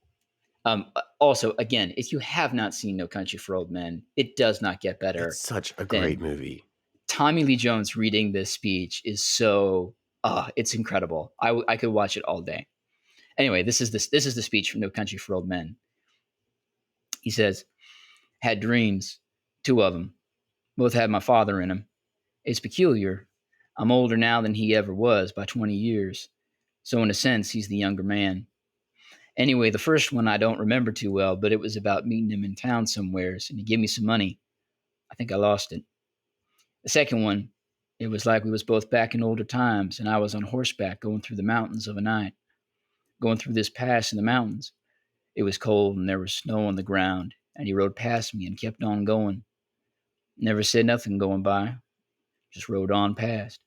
Also, again, if you have not seen No Country for Old Men, it does not get It's better such a great than movie. Tommy Lee Jones reading this speech is so it's incredible. I could watch it all day. Anyway, this is the speech from No Country for Old Men. He says, "Had dreams, two of them. Both had my father in them. It's peculiar. I'm older now than he ever was by 20 years. So in a sense, he's the younger man. Anyway, the first one I don't remember too well, but it was about meeting him in town somewheres, and he gave me some money. I think I lost it. The second one, it was like we was both back in older times, and I was on horseback going through the mountains of a night, going through this pass in the mountains. It was cold, and there was snow on the ground, and he rode past me and kept on going. Never said nothing going by, just rode on past.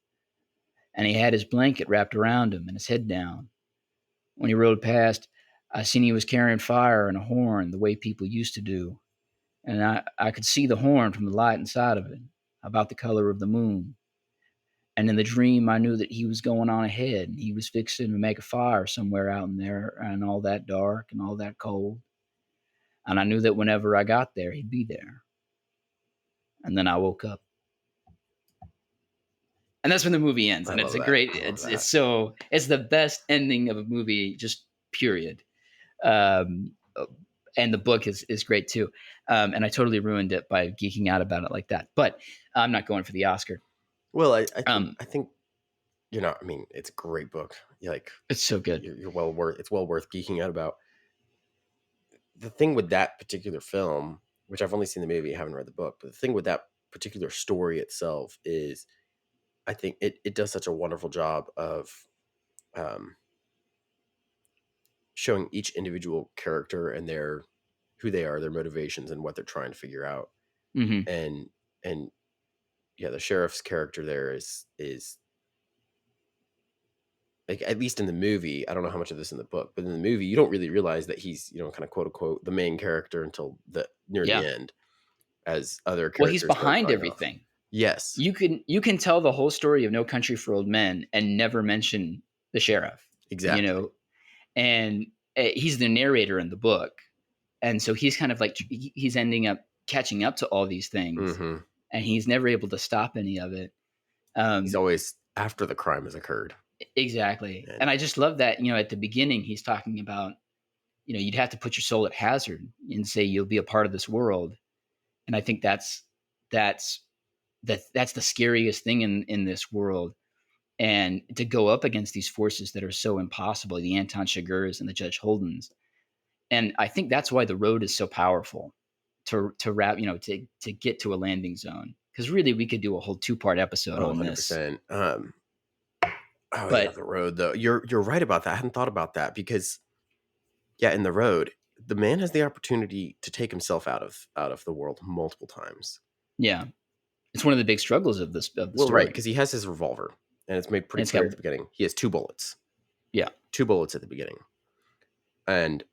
And he had his blanket wrapped around him and his head down. When he rode past, I seen he was carrying fire and a horn the way people used to do. And I could see the horn from the light inside of it, about the color of the moon. And in the dream, I knew that he was going on ahead, and he was fixing to make a fire somewhere out in there, and all that dark and all that cold. And I knew that whenever I got there, he'd be there. And then I woke up. And that's when the movie ends. I And it's love a that. great, I love that. it's the best ending of a movie, just period. Um, and the book is great too. And I totally ruined it by geeking out about it like that. But I'm not going for the Oscar. Well, Um, I think you know. I mean, it's a great book. it's so good. You're well worth geeking out about. The thing with that particular film, which I've only seen the movie, I haven't read the book, but the thing with that particular story itself is, I think it does such a wonderful job of um, showing each individual character and their who they are, their motivations, and what they're trying to figure out. Hmm. And yeah, the sheriff's character there is like, at least in the movie, I don't know how much of this in the book, but in the movie, you don't really realize that he's, kind of quote unquote the main character until the near the Yeah. end, as other Well, he's characters go behind dying off. everything. Yes, You can tell the whole story of No Country for Old Men and never mention the sheriff. You exactly. know, and he's the narrator in the book, and so he's kind of like he's ending up catching up to all these things, Hmm. and he's never able to stop any of it. He's Um, always after the crime has occurred. exactly, And and I just love that. At the beginning, he's talking about you'd have to put your soul at hazard and say you'll be a part of this world, and I think that's that's the scariest thing in this world. And to go up against these forces that are so impossible, the Anton Chigurhs and the Judge Holdens. And I think that's why the road is so powerful to wrap, to get to a landing zone. Because really, we could do a whole 2-part episode oh, on this. 100%. Oh yeah, But the road though. You're right about that. I hadn't thought about that because yeah, in the road, the man has the opportunity to take himself out of the world multiple times. yeah, it's one of the big struggles of the Well, right, story. because he has his revolver, and it's made And pretty it's clear got at the beginning. He has two bullets. yeah, Two bullets at the beginning. And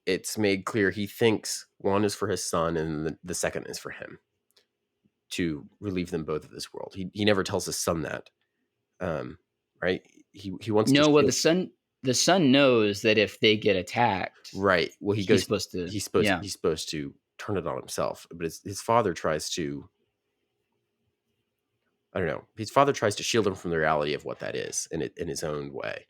it's made clear he thinks one is for his son and the second is for him, to relieve them both of this world. He never tells his son that. Um, right? He wants to no. Well, shield. the son knows that if they get attacked, Right. Well, he's supposed to. Yeah, he's supposed to turn it on himself, but his father tries to, I don't know. His father tries to shield him from the reality of what that is in his own way.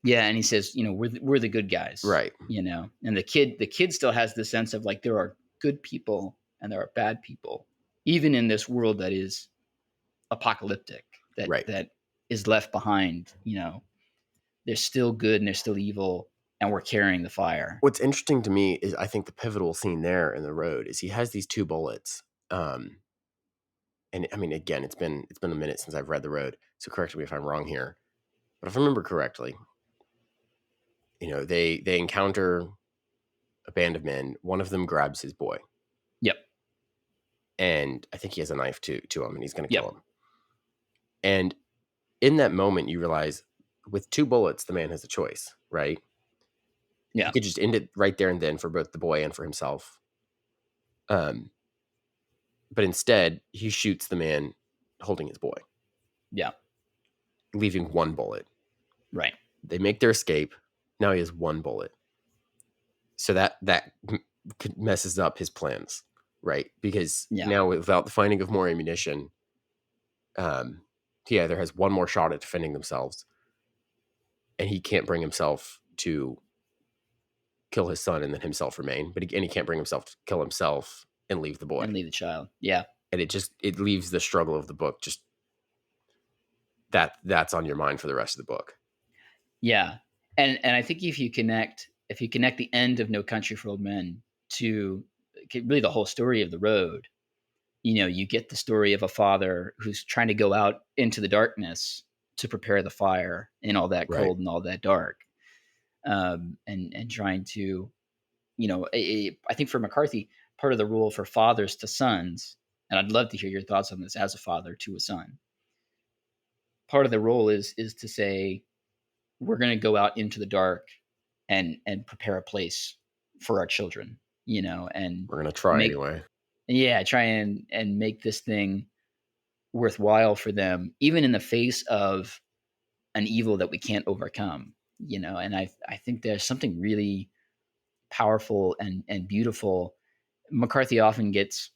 yeah, and he says, we're the good guys, Right. and the kid still has the sense of like there are good people and there are bad people, even in this world that is apocalyptic, that Right. that is left behind. There's still good and there's still evil, and we're carrying the fire. What's interesting to me is, I think the pivotal scene there in the road is he has these two bullets. And I mean, again, it's been a minute since I've read the road, so correct me if I'm wrong here. But if I remember correctly, they encounter a band of men. One of them grabs his boy, Yep. and I think he has a knife to him, and he's going to Yep. kill him. And in that moment, you realize with two bullets, the man has a choice, right? Yeah. He could just end it right there and then for both the boy and for himself. But instead, he shoots the man holding his boy, Yeah. leaving one bullet. Right. They make their escape. Now he has one bullet. So that messes up his plans, right? Because Yeah. now without the finding of more ammunition, he either has one more shot at defending themselves, and he can't bring himself to kill his son and then himself remain, but he can't bring himself to kill himself and leave the boy. And leave the child. Yeah. And it leaves the struggle of the book just that's on your mind for the rest of the book. Yeah. And I think if you connect the end of No Country for Old Men to really the whole story of The Road, you get the story of a father who's trying to go out into the darkness to prepare the fire in all that Right. cold and all that dark, and trying to, I think for McCarthy, part of the rule for fathers to sons, and I'd love to hear your thoughts on this as a father to a son. Part of the role is to say we're going to go out into the dark and prepare a place for our children, and We're gonna try make anyway. yeah, try and make this thing worthwhile for them, even in the face of an evil that we can't overcome. And I think there's something really powerful and beautiful. McCarthy often gets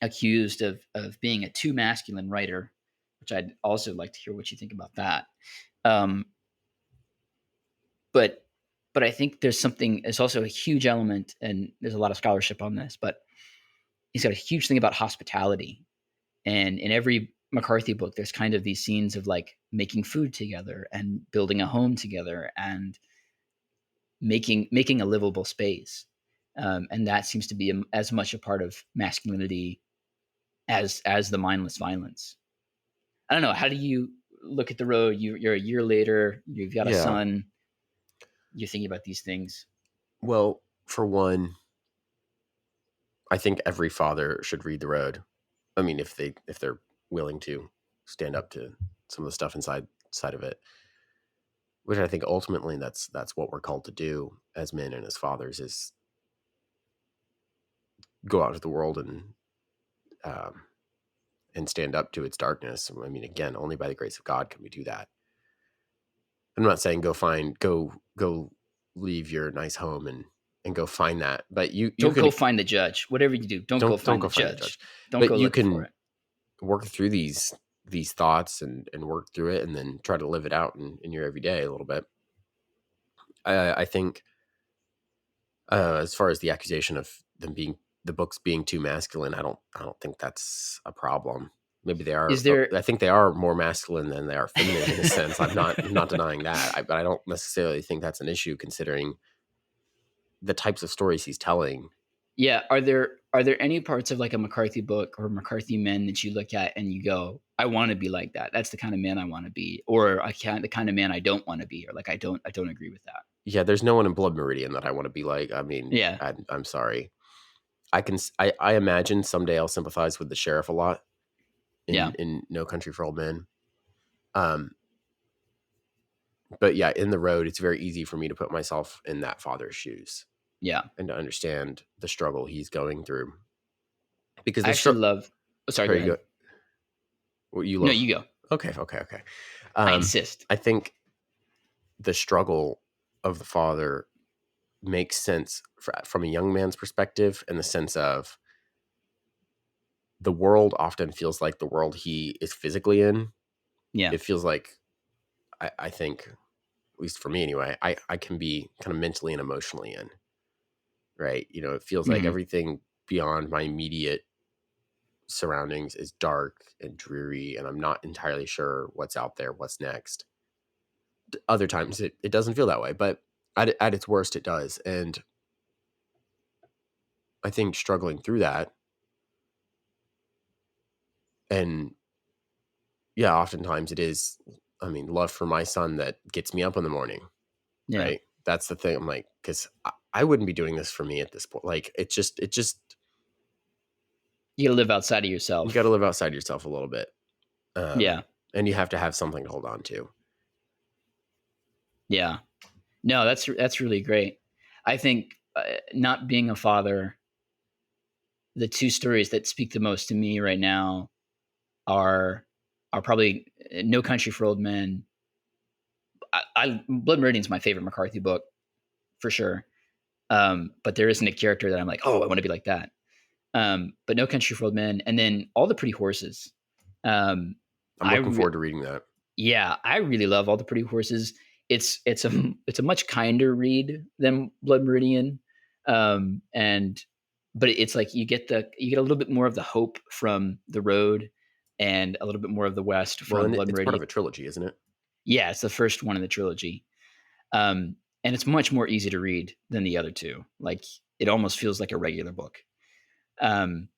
accused of being a too masculine writer, which I'd also like to hear what you think about that. Um, but I think there's something. It's also a huge element, and there's a lot of scholarship on this. But he's got a huge thing about hospitality, and in every McCarthy book, there's kind of these scenes of like making food together and building a home together and making a livable space, and that seems to be as much a part of masculinity as the mindless violence. I don't know. How do you look at The Road? You're a year later. You've got a Yeah. son. You're thinking about these things. Well, for one, I think every father should read The Road. I mean, if they're willing to stand up to some of the stuff inside of it, which I think ultimately that's what we're called to do as men and as fathers is go out into the world um, and stand up to its darkness. I mean, again, only by the grace of God can we do that. I'm not saying go leave your nice home and go find that, but you Don't go can find the judge. Whatever you do, don't go don't find go the find the judge, judge. Don't but go you looking for can it. work through these thoughts and work through it and then try to live it out in your everyday a little bit. I think as far as the accusation of the books being too masculine, I don't think that's a problem. Maybe they are. Is there? I think they are more masculine than they are feminine in a sense. I'm not denying that. But I don't necessarily think that's an issue considering the types of stories he's telling. Yeah. Are there any parts of like a McCarthy book or McCarthy men that you look at and you go, I want to be like that. That's the kind of man I want to be, or the kind of man I don't want to be, or like I don't agree with that. Yeah, there's no one in Blood Meridian that I want to be like. I mean, Yeah. I'm sorry. I imagine someday I'll sympathize with the sheriff a lot Yeah. in No Country for Old Men. Um, but yeah, in The Road, it's very easy for me to put myself in that father's shoes Yeah. and to understand the struggle he's going through because I the actually struggle. love. Oh, sorry. Go Sorry, you go. ahead. What you No, love? you go. Okay. I Um, insist. I think the struggle of the father makes sense from a young man's perspective in the sense of the world often feels like the world he is physically in. Yeah. It feels like I think, at least for me anyway, I can be kind of mentally and emotionally in, right? It feels like Hmm. everything beyond my immediate surroundings is dark and dreary, and I'm not entirely sure what's out there, what's next. Other times it doesn't feel that way, but at its worst, it does. And I think struggling through that, and yeah, oftentimes it is, I mean, love for my son that gets me up in the morning, Yeah. right? That's the thing. I'm like, because I wouldn't be doing this for me at this point. Like, it just, You got to live outside of you got to yourself. live outside yourself a little bit. Yeah. And you have to have something to hold on to. Yeah. No, that's really great. I think not being a father, the two stories that speak the most to me right now are probably No Country for Old Men. Blood Meridian's my favorite McCarthy book for sure. But there isn't a character that I'm like, oh, I want to be like that. But No Country for Old Men, and then All the Pretty Horses. Um, I'm I looking re- forward to reading that. yeah, I really love All the Pretty Horses. It's a much kinder read than Blood Meridian, and but it's like you get a little bit more of the hope from the road, and a little bit more of the West Well, from and Blood it's part Meridian. of a trilogy, isn't it? Yeah, it's the first one in the trilogy, and it's much more easy to read than the other two. Like it almost feels like a regular book. Um,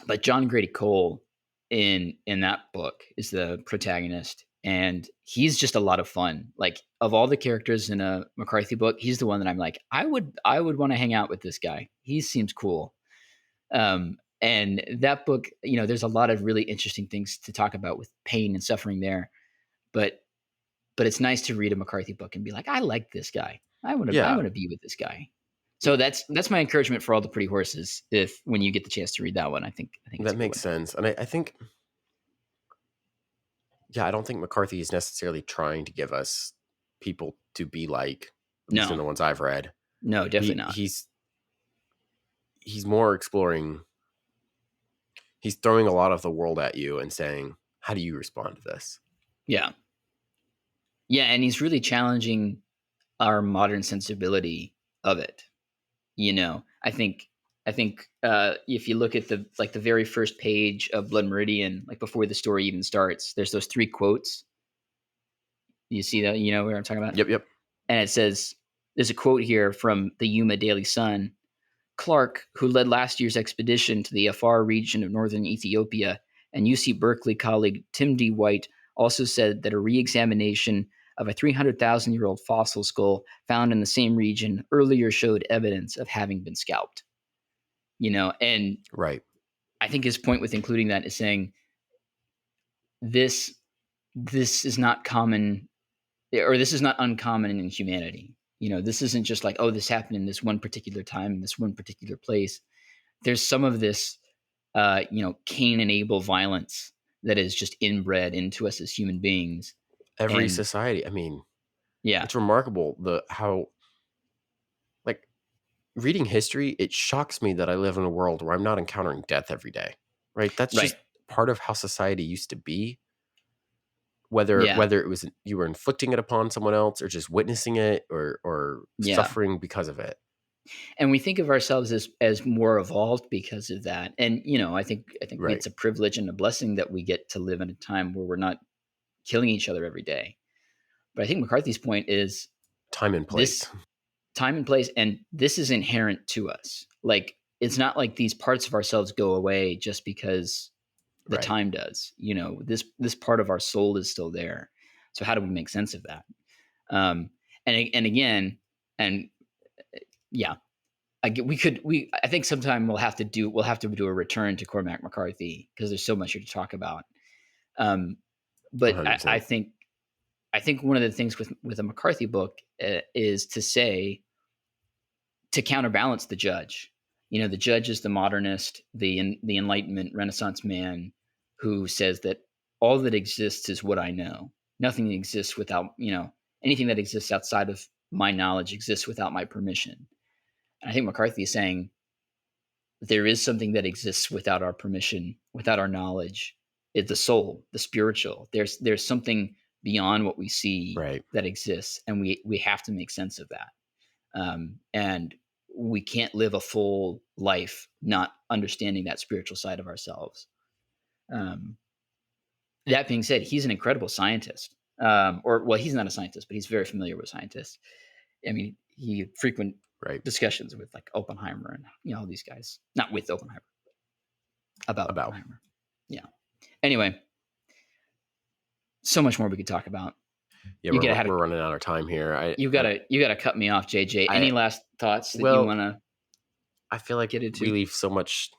but John Grady Cole in that book is the protagonist, and he's just a lot of fun. Like of all the characters in a McCarthy book, he's the one that I'm like, I would want to hang out with this guy. He seems cool. And that book, there's a lot of really interesting things to talk about with pain and suffering there. But it's nice to read a McCarthy book and be like, I like this guy. I Yeah, want to be with this guy. So that's my encouragement for All the Pretty Horses. If when you get the chance to read that one, I think it's that a good makes one. sense. And I think, yeah, I don't think McCarthy is necessarily trying to give us people to be like, at least in No, the ones I've read. no, definitely He not. he's more exploring. He's throwing a lot of the world at you and saying, how do you respond to this? Yeah, yeah, and he's really challenging our modern sensibility of it. I think if you look at the very first page of Blood Meridian, like before the story even starts, there's those three quotes. You see that? You know what I'm talking about? Yep, yep. And it says, there's a quote here from the Yuma Daily Sun. Clark, who led last year's expedition to the Afar region of northern Ethiopia, and UC Berkeley colleague Tim D. White also said that a re-examination of a 300,000-year-old fossil skull found in the same region earlier showed evidence of having been scalped. And Right. I think his point with including that is saying this this is not common, or this is not uncommon in humanity. This isn't just like, oh, this happened in this one particular time in this one particular place. There's some of this Cain and Abel violence that is just inbred into us as human beings. Every And society. I mean, yeah, it's remarkable how, like, reading history, it shocks me that I live in a world where I'm not encountering death every day. Right? That's right. just part of how society used to be. Whether Yeah, it was you were inflicting it upon someone else or just witnessing it or yeah. suffering because of it. And we think of ourselves as more evolved because of that. And I think Right. it's a privilege and a blessing that we get to live in a time where we're not killing each other every day. But I think McCarthy's point is Time and this place. time and place, and this is inherent to us. Like it's not like these parts of ourselves go away just because the Right. time does. This part of our soul is still there. So how do we make sense of that? Um, and again, and yeah, I think sometime we'll have to do a return to Cormac McCarthy because there's so much here to talk about. Um, but I 100%. think one of the things with a McCarthy book is to say, to counterbalance the judge. The judge is the modernist, the Enlightenment Renaissance man who says that all that exists is what I know. Nothing exists without, anything that exists outside of my knowledge exists without my permission. And I think McCarthy is saying there is something that exists without our permission, without our knowledge. It's the soul, the spiritual. There's something beyond what we see Right. that exists, and we have to make sense of that. And we can't live a full life not understanding that spiritual side of ourselves. Um, that being said, he's an incredible scientist. Or well, he's not a scientist, but he's very familiar with scientists. I mean, he frequent Right. discussions with like Oppenheimer and all these guys. Not with Oppenheimer, about About. Oppenheimer. Yeah. Anyway, so much more we could talk about. Yeah, You get we're to running out of time here. you gotta cut me off, JJ. I Any last thoughts that you well, want to I feel like get we into? leave so much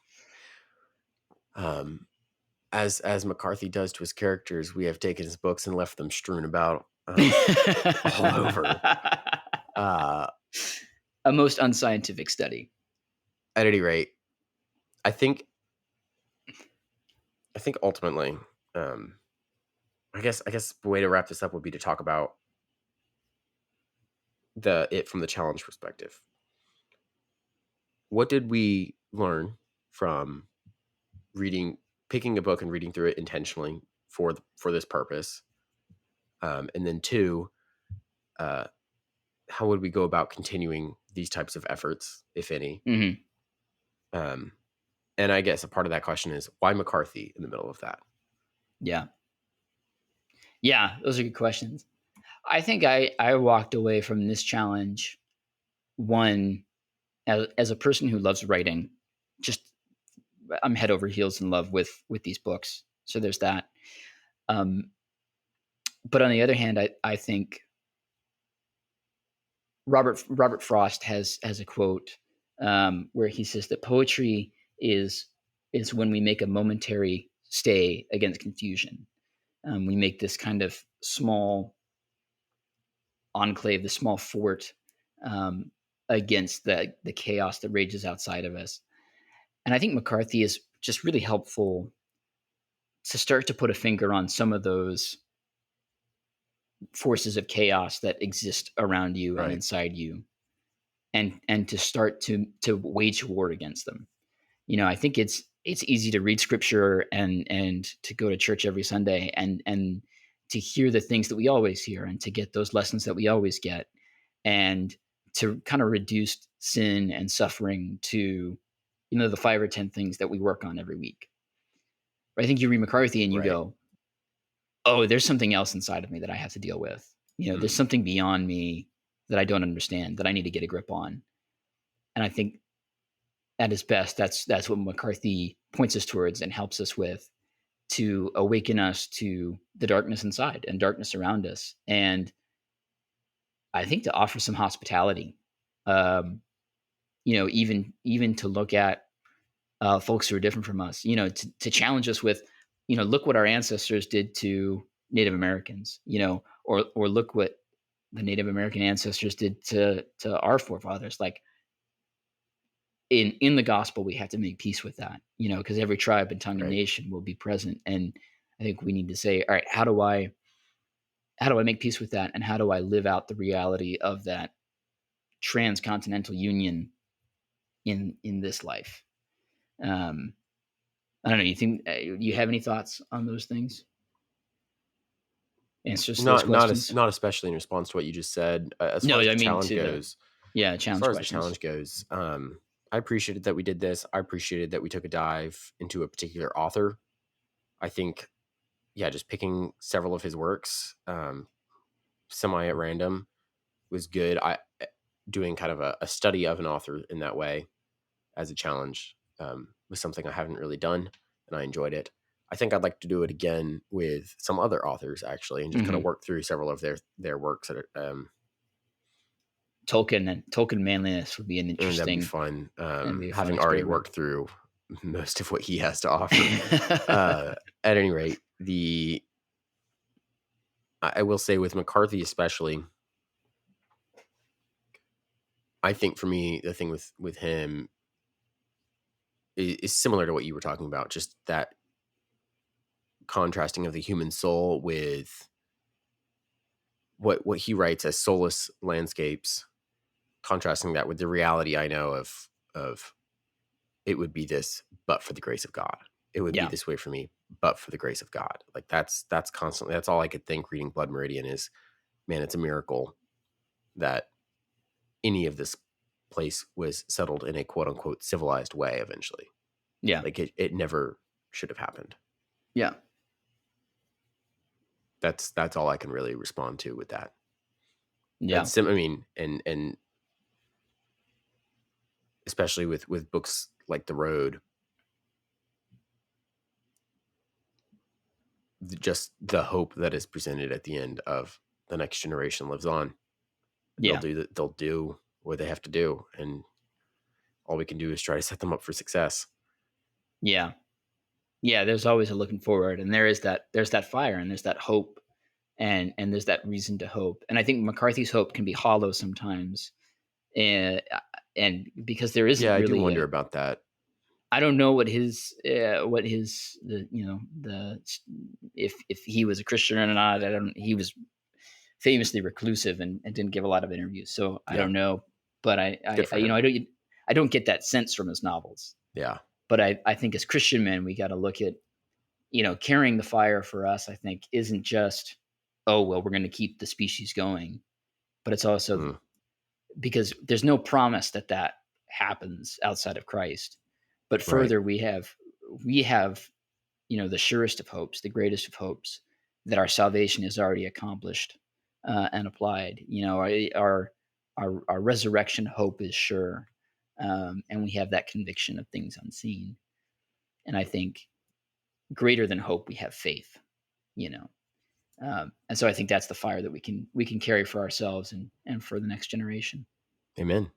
um as McCarthy does to his characters, we have taken his books and left them strewn about all over. Uh A most unscientific study. at any rate, I think ultimately, um I guess the way to wrap this up would be to talk about it from the challenge perspective. what did we learn from picking a book and reading through it intentionally for this purpose? And then two, uh, how would we go about continuing these types of efforts, if any? Mm-hmm. Um, and I guess a part of that question is why McCarthy in the middle of that? Yeah. Yeah. Those are good questions. I think I walked away from this challenge, one, as a person who loves writing, just I'm head over heels in love with these books. So there's that. Um, but on the other hand, I think Robert Frost has a quote where he says that poetry is when we make a momentary stay against confusion. We make this kind of small enclave, the small fort um, against the chaos that rages outside of us. And I think McCarthy is just really helpful to start to put a finger on some of those forces of chaos that exist around you and Right. inside you, and to start to wage war against them. I think it's easy to read scripture and to go to church every Sunday and to hear the things that we always hear and to get those lessons that we always get, and to kind of reduce sin and suffering to the 5 or 10 things that we work on every week. I think you read McCarthy and you Right. go, oh, there's something else inside of me that I have to deal with. There's Mm. something beyond me that I don't understand, that I need to get a grip on. And I think at his best, that's what McCarthy points us towards and helps us with, to awaken us to the darkness inside and darkness around us. And I think to offer some hospitality, um, even to look at folks who are different from us, to challenge us with, look what our ancestors did to Native Americans, or look what the Native American ancestors did to our forefathers. Like in the gospel, we have to make peace with that, because every tribe and tongue and Right. nation will be present. And I think we need to say, all right, how do I make peace with that, and how do I live out the reality of that transcontinental union in this life? Um, I don't know. You think you have any thoughts on those things? Answers to those questions? Not especially in response to what you just said. As No, far as I the mean challenge to the goes, yeah as challenge far as the questions. challenge goes, I appreciated that we did this. I appreciated that we took a dive into a particular author. I think, yeah, just picking several of his works, semi at random, was good. I doing kind of a study of an author in that way as a challenge was something I haven't really done, and I enjoyed it. I think I'd like to do it again with some other authors actually, and just kind of Hmm. work through several of their works. Tolkien manliness would be an And that'd be interesting fun. and be a fun Having already experiment. worked through most of what he has to offer. Uh, at any rate, I will say with McCarthy especially, I think for me the thing with him is similar to what you were talking about, just that contrasting of the human soul with what he writes as soulless landscapes, contrasting that with the reality I know of it would be this, but for the grace of God. It would be Yeah, this way for me, but for the grace of God. Like that's constantly, that's all I could think reading Blood Meridian is, man, it's a miracle that any of this place was settled in a quote unquote civilized way eventually. yeah, Like it never should have happened. yeah, That's all I can really respond to with that. yeah, I mean, and especially with books like The Road, just the hope that is presented at the end of the next generation lives on. yeah, They'll do what they have to do, and all we can do is try to set them up for success. yeah, yeah. There's always a looking forward, and there's that fire, and there's that hope, and there's that reason to hope. And I think McCarthy's hope can be hollow sometimes, and and because there isn't Yeah, I do really wonder a. about that. I don't know what his the the if he was a Christian or not. I don't. He was famously reclusive and didn't give a lot of interviews, so I Yeah, don't know. But good I for you know him. I don't. I don't get that sense from his novels. Yeah. But I think as Christian men, we got to look at, carrying the fire for us, I think, isn't just, oh, well, we're going to keep the species going, but it's also Mm, because there's no promise that that happens outside of Christ. But right. further, we have, the surest of hopes, the greatest of hopes, that our salvation is already accomplished and applied. Our resurrection hope is sure, and we have that conviction of things unseen. And I think greater than hope, we have faith. You know, and so I think that's the fire that we can carry for ourselves and for the next generation. Amen.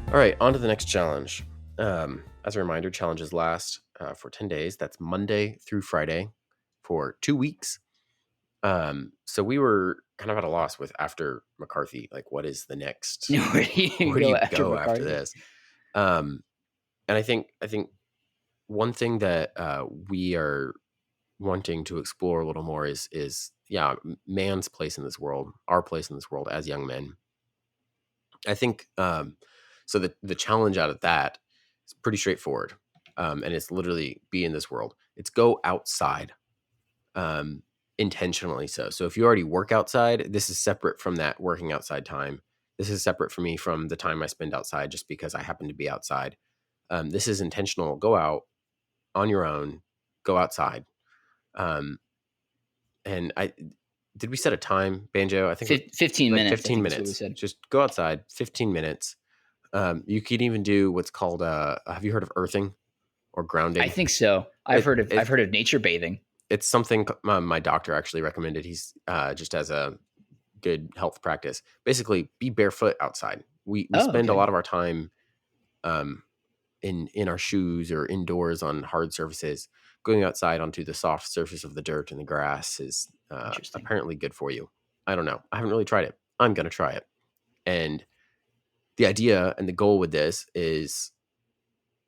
All right, on to the next challenge. As a reminder, challenges last for 10 days. That's Monday through Friday for 2 weeks. So we were kind of at a loss with after McCarthy, like what is the next, Where do you where do go you after go after McCarthy? this? Um, and I think one thing that we are wanting to explore a little more is yeah, man's place in this world, our place in this world as young men. I think so. The challenge out of that is pretty straightforward, and it's literally be in this world. It's go outside, intentionally. So if you already work outside, this is separate from that working outside time. This is separate for me from the time I spend outside, just because I happen to be outside. This is intentional. Go out on your own. Go outside. Um, and I did we set a time, Banjo? I think it was 15 like minutes, I 15 think is what we minutes. said. Just go outside, 15 minutes. You could even do what's called have you heard of earthing or I grounding? think so. I've It, heard of I've it heard of nature bathing. it's something my doctor actually recommended. He's just as a good health practice. Basically, be barefoot outside. We Oh, spend a okay. lot of our time um, in our shoes or indoors on hard surfaces. Going outside onto the soft surface of the dirt and the grass is Interesting. apparently good for you. I don't know. I haven't really tried it. I'm gonna try it. And the idea and the goal with this is,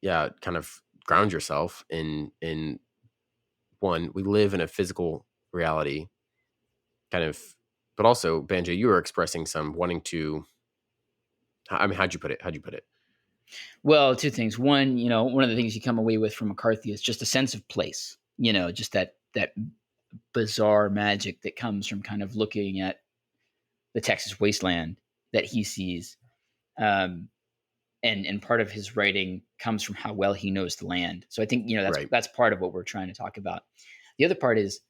yeah, kind of ground yourself in one. We live in a physical reality, kind of, but also Banjo, you were expressing some wanting to. I mean, how'd you put it? How'd you put it? Well, two things. One, one of the things you come away with from McCarthy is just a sense of place. Just that bizarre magic that comes from kind of looking at the Texas wasteland that he sees. Um, and part of his writing comes from how well he knows the land. So I think that's Right. that's part of what we're trying to talk about. The other part is,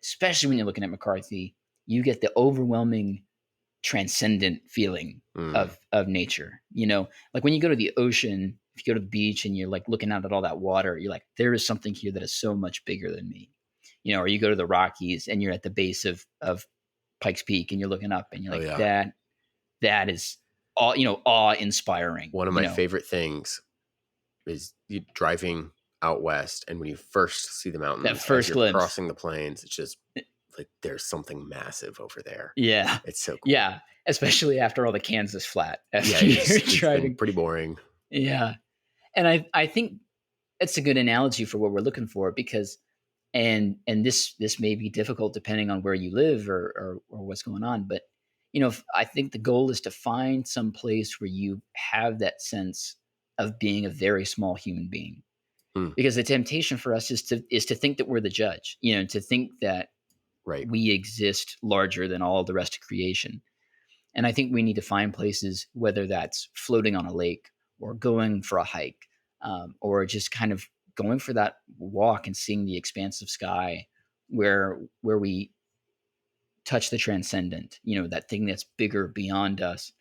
especially when you're looking at McCarthy, you get the overwhelming transcendent feeling Mm. of nature. Like when you go to the ocean, if you go to the beach and you're like looking out at all that water, you're like, there is something here that is so much bigger than me. Or you go to the Rockies and you're at the base of Pikes Peak and you're looking up and you're Oh like, yeah. that is awe inspiring. One of my favorite things is you driving out west, and when you first see the That mountains as first you're glimpse. crossing the plains, it's just like there's something massive over there. Yeah. It's so cool. Yeah. Especially after all the Kansas flat. Yeah, After you're it's been driving. pretty boring. Yeah. And I think it's a good analogy for what we're looking for because and this may be difficult depending on where you live or what's going on, but I think the goal is to find some place where you have that sense of being a very small human being. Hmm. Because the temptation for us is to think that we're the judge, to think that Right. we exist larger than all the rest of creation. And I think we need to find places, whether that's floating on a lake or going for a hike, or just kind of going for that walk and seeing the expanse of sky where we touch the transcendent, that thing that's bigger beyond us.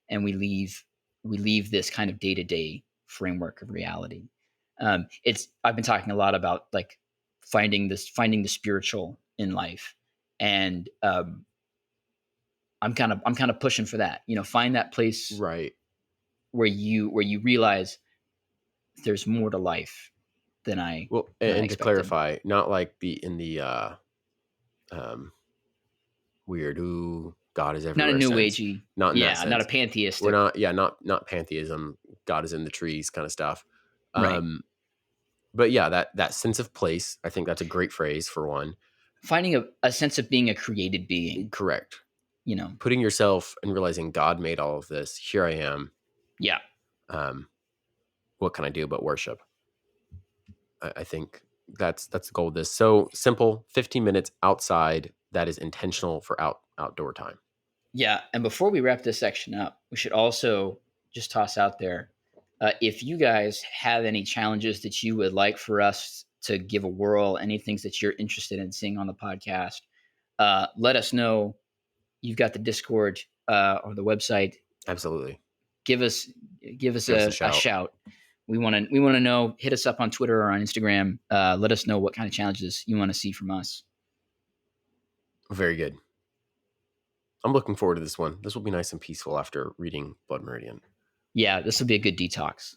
And we leave this kind of day-to-day framework of reality. I've been talking a lot about like finding the spiritual in life. And I'm kind of pushing for that. Find that place Right. where you realize there's more to life than I Well, than I and to expected. clarify, not like the um weird ooh, God is Not a everywhere new sense. agey, Not in that yeah, not a sense. We're pantheistic, not, yeah, not pantheism, God is in the trees kind of stuff. right? Um but yeah, that sense of place, I think that's a great phrase for one. finding a sense of being a created being. Correct. You know, Putting yourself and realizing God made all of this. Here I am. yeah, What can I do but worship? I think that's the goal of this. So simple, 15 minutes outside that is intentional for outdoor time. yeah. And before we wrap this section up, we should also just toss out there, if you guys have any challenges that you would like for us to give a whirl, any things that you're interested in seeing on the podcast, let us know. You've got the Discord or the website. Absolutely. Give us Give us a shout. shout. We want to know. Hit us up on Twitter or on Instagram. Let us know what kind of challenges you want to see from us. Very good. I'm looking forward to this one. This will be nice and peaceful after reading Blood Meridian. Yeah, this will be a good detox.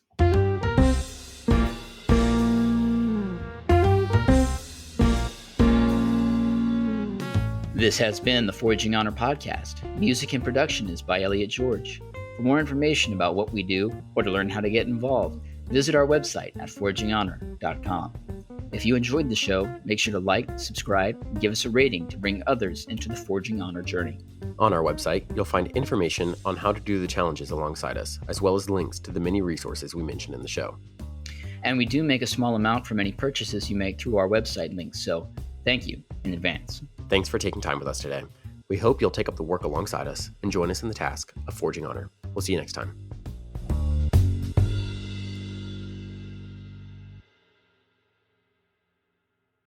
This has been the Forging Honor podcast. Music and production is by Elliot George. For more information about what we do or to learn how to get involved, visit our website at forginghonor.com. If you enjoyed the show, make sure to like, subscribe, and give us a rating to bring others into the Forging Honor journey. On our website, you'll find information on how to do the challenges alongside us, as well as links to the many resources we mentioned in the show. And we do make a small amount from any purchases you make through our website links, so thank you in advance. Thanks for taking time with us today. We hope you'll take up the work alongside us and join us in the task of Forging Honor. We'll see you next time.